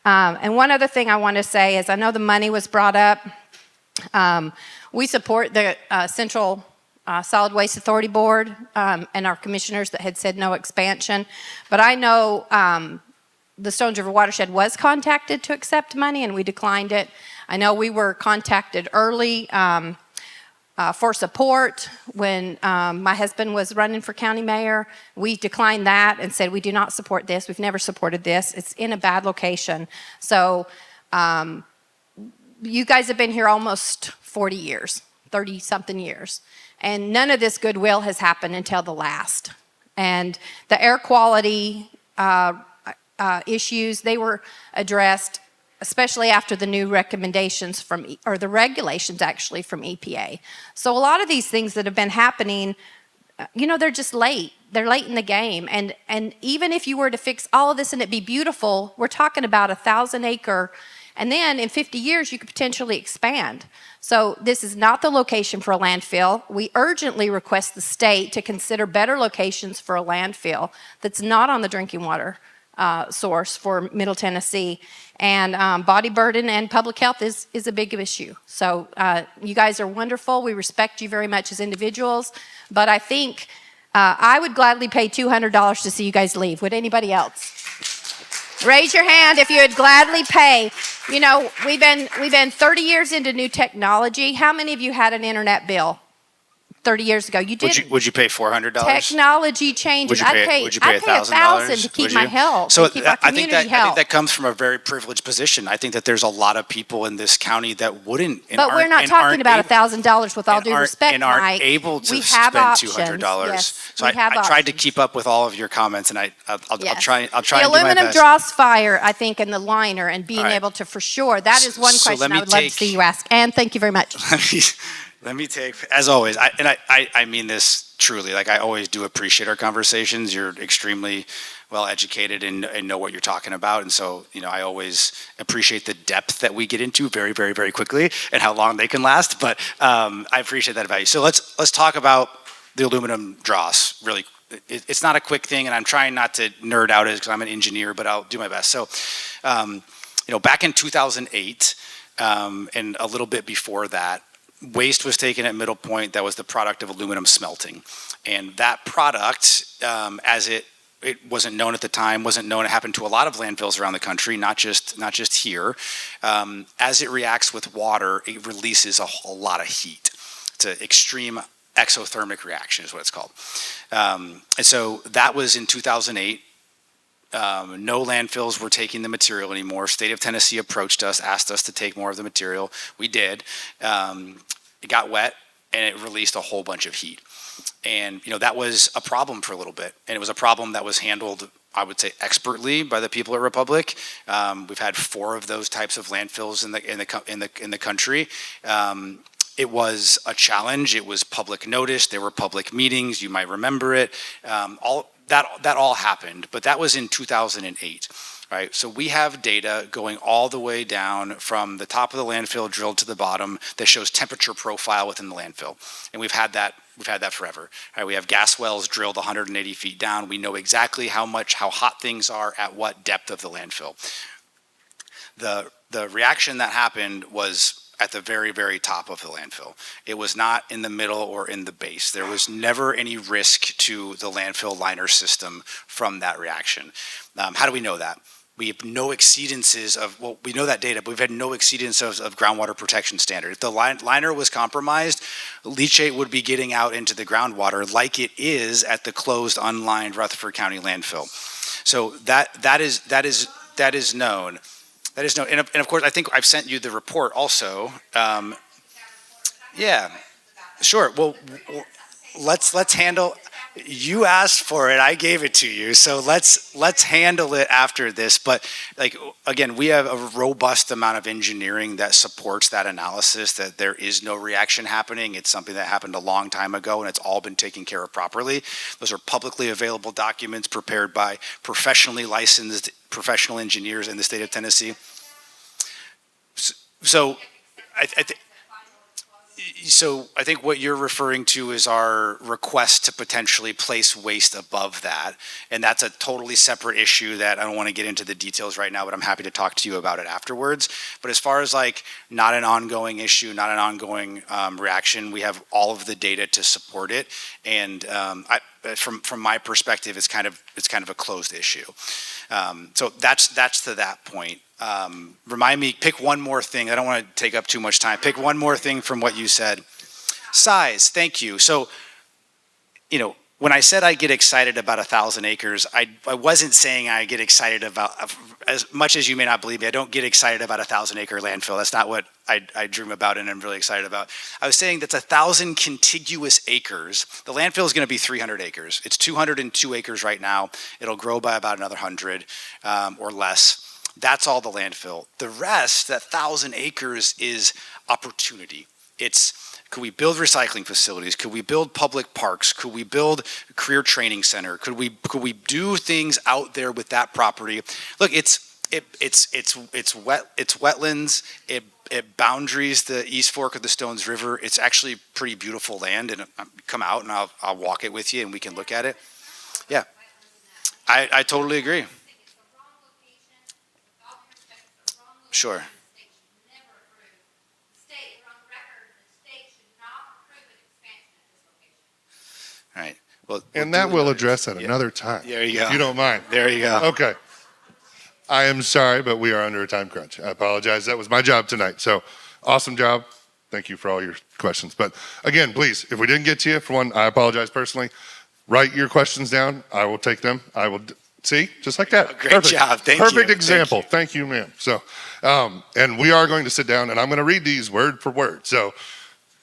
Speaker 16: And one other thing I want to say is I know the money was brought up. We support the Central Solid Waste Authority Board and our commissioners that had said no expansion. But I know the Stones River Watershed was contacted to accept money, and we declined it. I know we were contacted early for support when my husband was running for county mayor. We declined that and said, we do not support this. We've never supported this. It's in a bad location. So you guys have been here almost 40 years, 30-something years. And none of this goodwill has happened until the last. And the air quality issues, they were addressed especially after the new recommendations from, or the regulations actually from EPA. So a lot of these things that have been happening, you know, they're just late. They're late in the game. And even if you were to fix all of this and it be beautiful, we're talking about 1,000-acre, and then in 50 years, you could potentially expand. So this is not the location for a landfill. We urgently request the state to consider better locations for a landfill that's not on the drinking water source for Middle Tennessee. And body burden and public health is a big issue. So you guys are wonderful. We respect you very much as individuals. But I think I would gladly pay $200 to see you guys leave. Would anybody else? Raise your hand if you would gladly pay. You know, we've been 30 years into new technology. How many of you had an internet bill 30 years ago? You didn't.
Speaker 3: Would you pay $400?
Speaker 16: Technology changes.
Speaker 3: Would you pay
Speaker 16: $1,000 to keep my health.
Speaker 3: So
Speaker 16: to keep our community
Speaker 3: I think
Speaker 16: health.
Speaker 3: that comes from a very privileged position. I think that there's a lot of people in this county that wouldn't.
Speaker 16: But we're not talking about $1,000 with all due respect,
Speaker 3: and aren't
Speaker 16: Mike.
Speaker 3: able to
Speaker 16: we have
Speaker 3: spend
Speaker 16: options.
Speaker 3: $200.
Speaker 16: Yes,
Speaker 3: so
Speaker 16: we
Speaker 3: I
Speaker 16: have
Speaker 3: tried to
Speaker 16: options.
Speaker 3: keep up with all of your comments, and I'll
Speaker 16: Yes.
Speaker 3: try
Speaker 16: the
Speaker 3: and do my
Speaker 16: aluminum
Speaker 3: best.
Speaker 16: draws fire, I think, in the liner and being
Speaker 3: All right.
Speaker 16: able to, for sure. That is one
Speaker 3: So
Speaker 16: question
Speaker 3: let me
Speaker 16: I would love to
Speaker 3: take-
Speaker 16: see you ask. And thank you very much.
Speaker 3: Let me take, as always, I mean this truly, like I always do appreciate our conversations. You're extremely well educated and know what you're talking about. And so, you know, I always appreciate the depth that we get into very, very, very quickly and how long they can last. But I appreciate that value. So let's talk about the aluminum dross really. It's not a quick thing, and I'm trying not to nerd out it because I'm an engineer, but I'll do my best. So, you know, back in 2008 and a little bit before that, waste was taken at Middle Point that was the product of aluminum smelting. And that product, as it wasn't known at the time, wasn't known, it happened to a lot of landfills around the country, not just here. As it reacts with water, it releases a lot of heat. It's an extreme exothermic reaction is what it's called. And so that was in 2008. No landfills were taking the material anymore. State of Tennessee approached us, asked us to take more of the material. We did. It got wet and it released a whole bunch of heat. And you know that was a problem for a little bit, and it was a problem that was handled, I would say, expertly by the people at Republic. We've had 4 of those types of landfills in the country. It was a challenge. It was public notice. There were public meetings. You might remember it. That all happened, but that was in 2008, right? So we have data going all the way down from the top of the landfill drilled to the bottom that shows temperature profile within the landfill, and we've had that forever. Right? We have gas wells drilled 180 feet down. We know exactly how hot things are at what depth of the landfill. The reaction that happened was at the very, very top of the landfill. It was not in the middle or in the base. There was never any risk to the landfill liner system from that reaction. How do we know that? We have no exceedances of, well, we know that data, but we've had no exceedances of groundwater protection standard. If the liner was compromised, leachate would be getting out into the groundwater like it is at the closed, unlined Rutherford County landfill. So that is known. That is known. And of course, I think I've sent you the report also. Yeah, sure. Well, let's handle. You asked for it. I gave it to you. So let's handle it after this. But like again, we have a robust amount of engineering that supports that analysis. That there is no reaction happening. It's something that happened a long time ago, and it's all been taken care of properly. Those are publicly available documents prepared by professionally licensed professional engineers in the state of Tennessee. So, So I think what you're referring to is our request to potentially place waste above that. And that's a totally separate issue that I don't want to get into the details right now, but I'm happy to talk to you about it afterwards. But as far as like not an ongoing issue, not an ongoing reaction, we have all of the data to support it. And from my perspective, it's kind of a closed issue. So that's to that point. Remind me, pick one more thing. I don't want to take up too much time. Pick one more thing from what you said. Size, thank you. So, when I said I get excited about 1,000 acres, I wasn't saying I get excited about, as much as you may not believe me, I don't get excited about 1,000-acre landfill. That's not what I dream about and I'm really excited about. I was saying that's 1,000 contiguous acres. The landfill is going to be 300 acres. It's 202 acres right now. It'll grow by about another 100 or less. That's all the landfill. The rest, that 1,000 acres, is opportunity. Could we build recycling facilities? Could we build public parks? Could we build a career training center? Could we do things out there with that property? Look, it's wetlands. It boundaries the East Fork of the Stones River. It's actually pretty beautiful land, and come out and I'll walk it with you and we can look at it. Yeah, I totally agree. Sure. All right. Well,
Speaker 1: and that we'll address at another time.
Speaker 3: There you go.
Speaker 1: If you don't mind.
Speaker 3: There you go.
Speaker 1: Okay. I am sorry, but we are under a time crunch. I apologize. That was my job tonight. So awesome job. Thank you for all your questions. But again, please, if we didn't get to you, for one, I apologize personally. Write your questions down. I will take them. I will see, just like that.
Speaker 3: Great
Speaker 1: Perfect.
Speaker 3: job. Thank you.
Speaker 1: Perfect example. Thank you, ma'am. So, and we are going to sit down and I'm going to read these word for word. So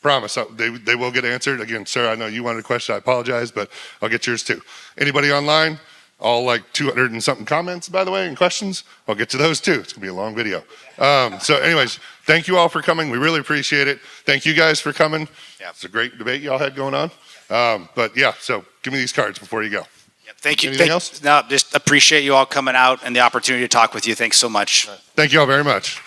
Speaker 1: promise they will get answered. Again, sir, I know you wanted a question. I apologize, but I'll get yours too. Anybody online? All like 200 and something comments, by the way, and questions. I'll get to those too. It's gonna be a long video. So anyways, thank you all for coming. We really appreciate it. Thank you guys for coming.
Speaker 3: Yeah.
Speaker 1: It's a great debate y'all had going on. But yeah, so give me these cards before you go.
Speaker 3: Yep. Thank you.
Speaker 1: Anything else?
Speaker 3: No, just appreciate you all coming out and the opportunity to talk with you. Thanks so much.
Speaker 1: Thank you all very much.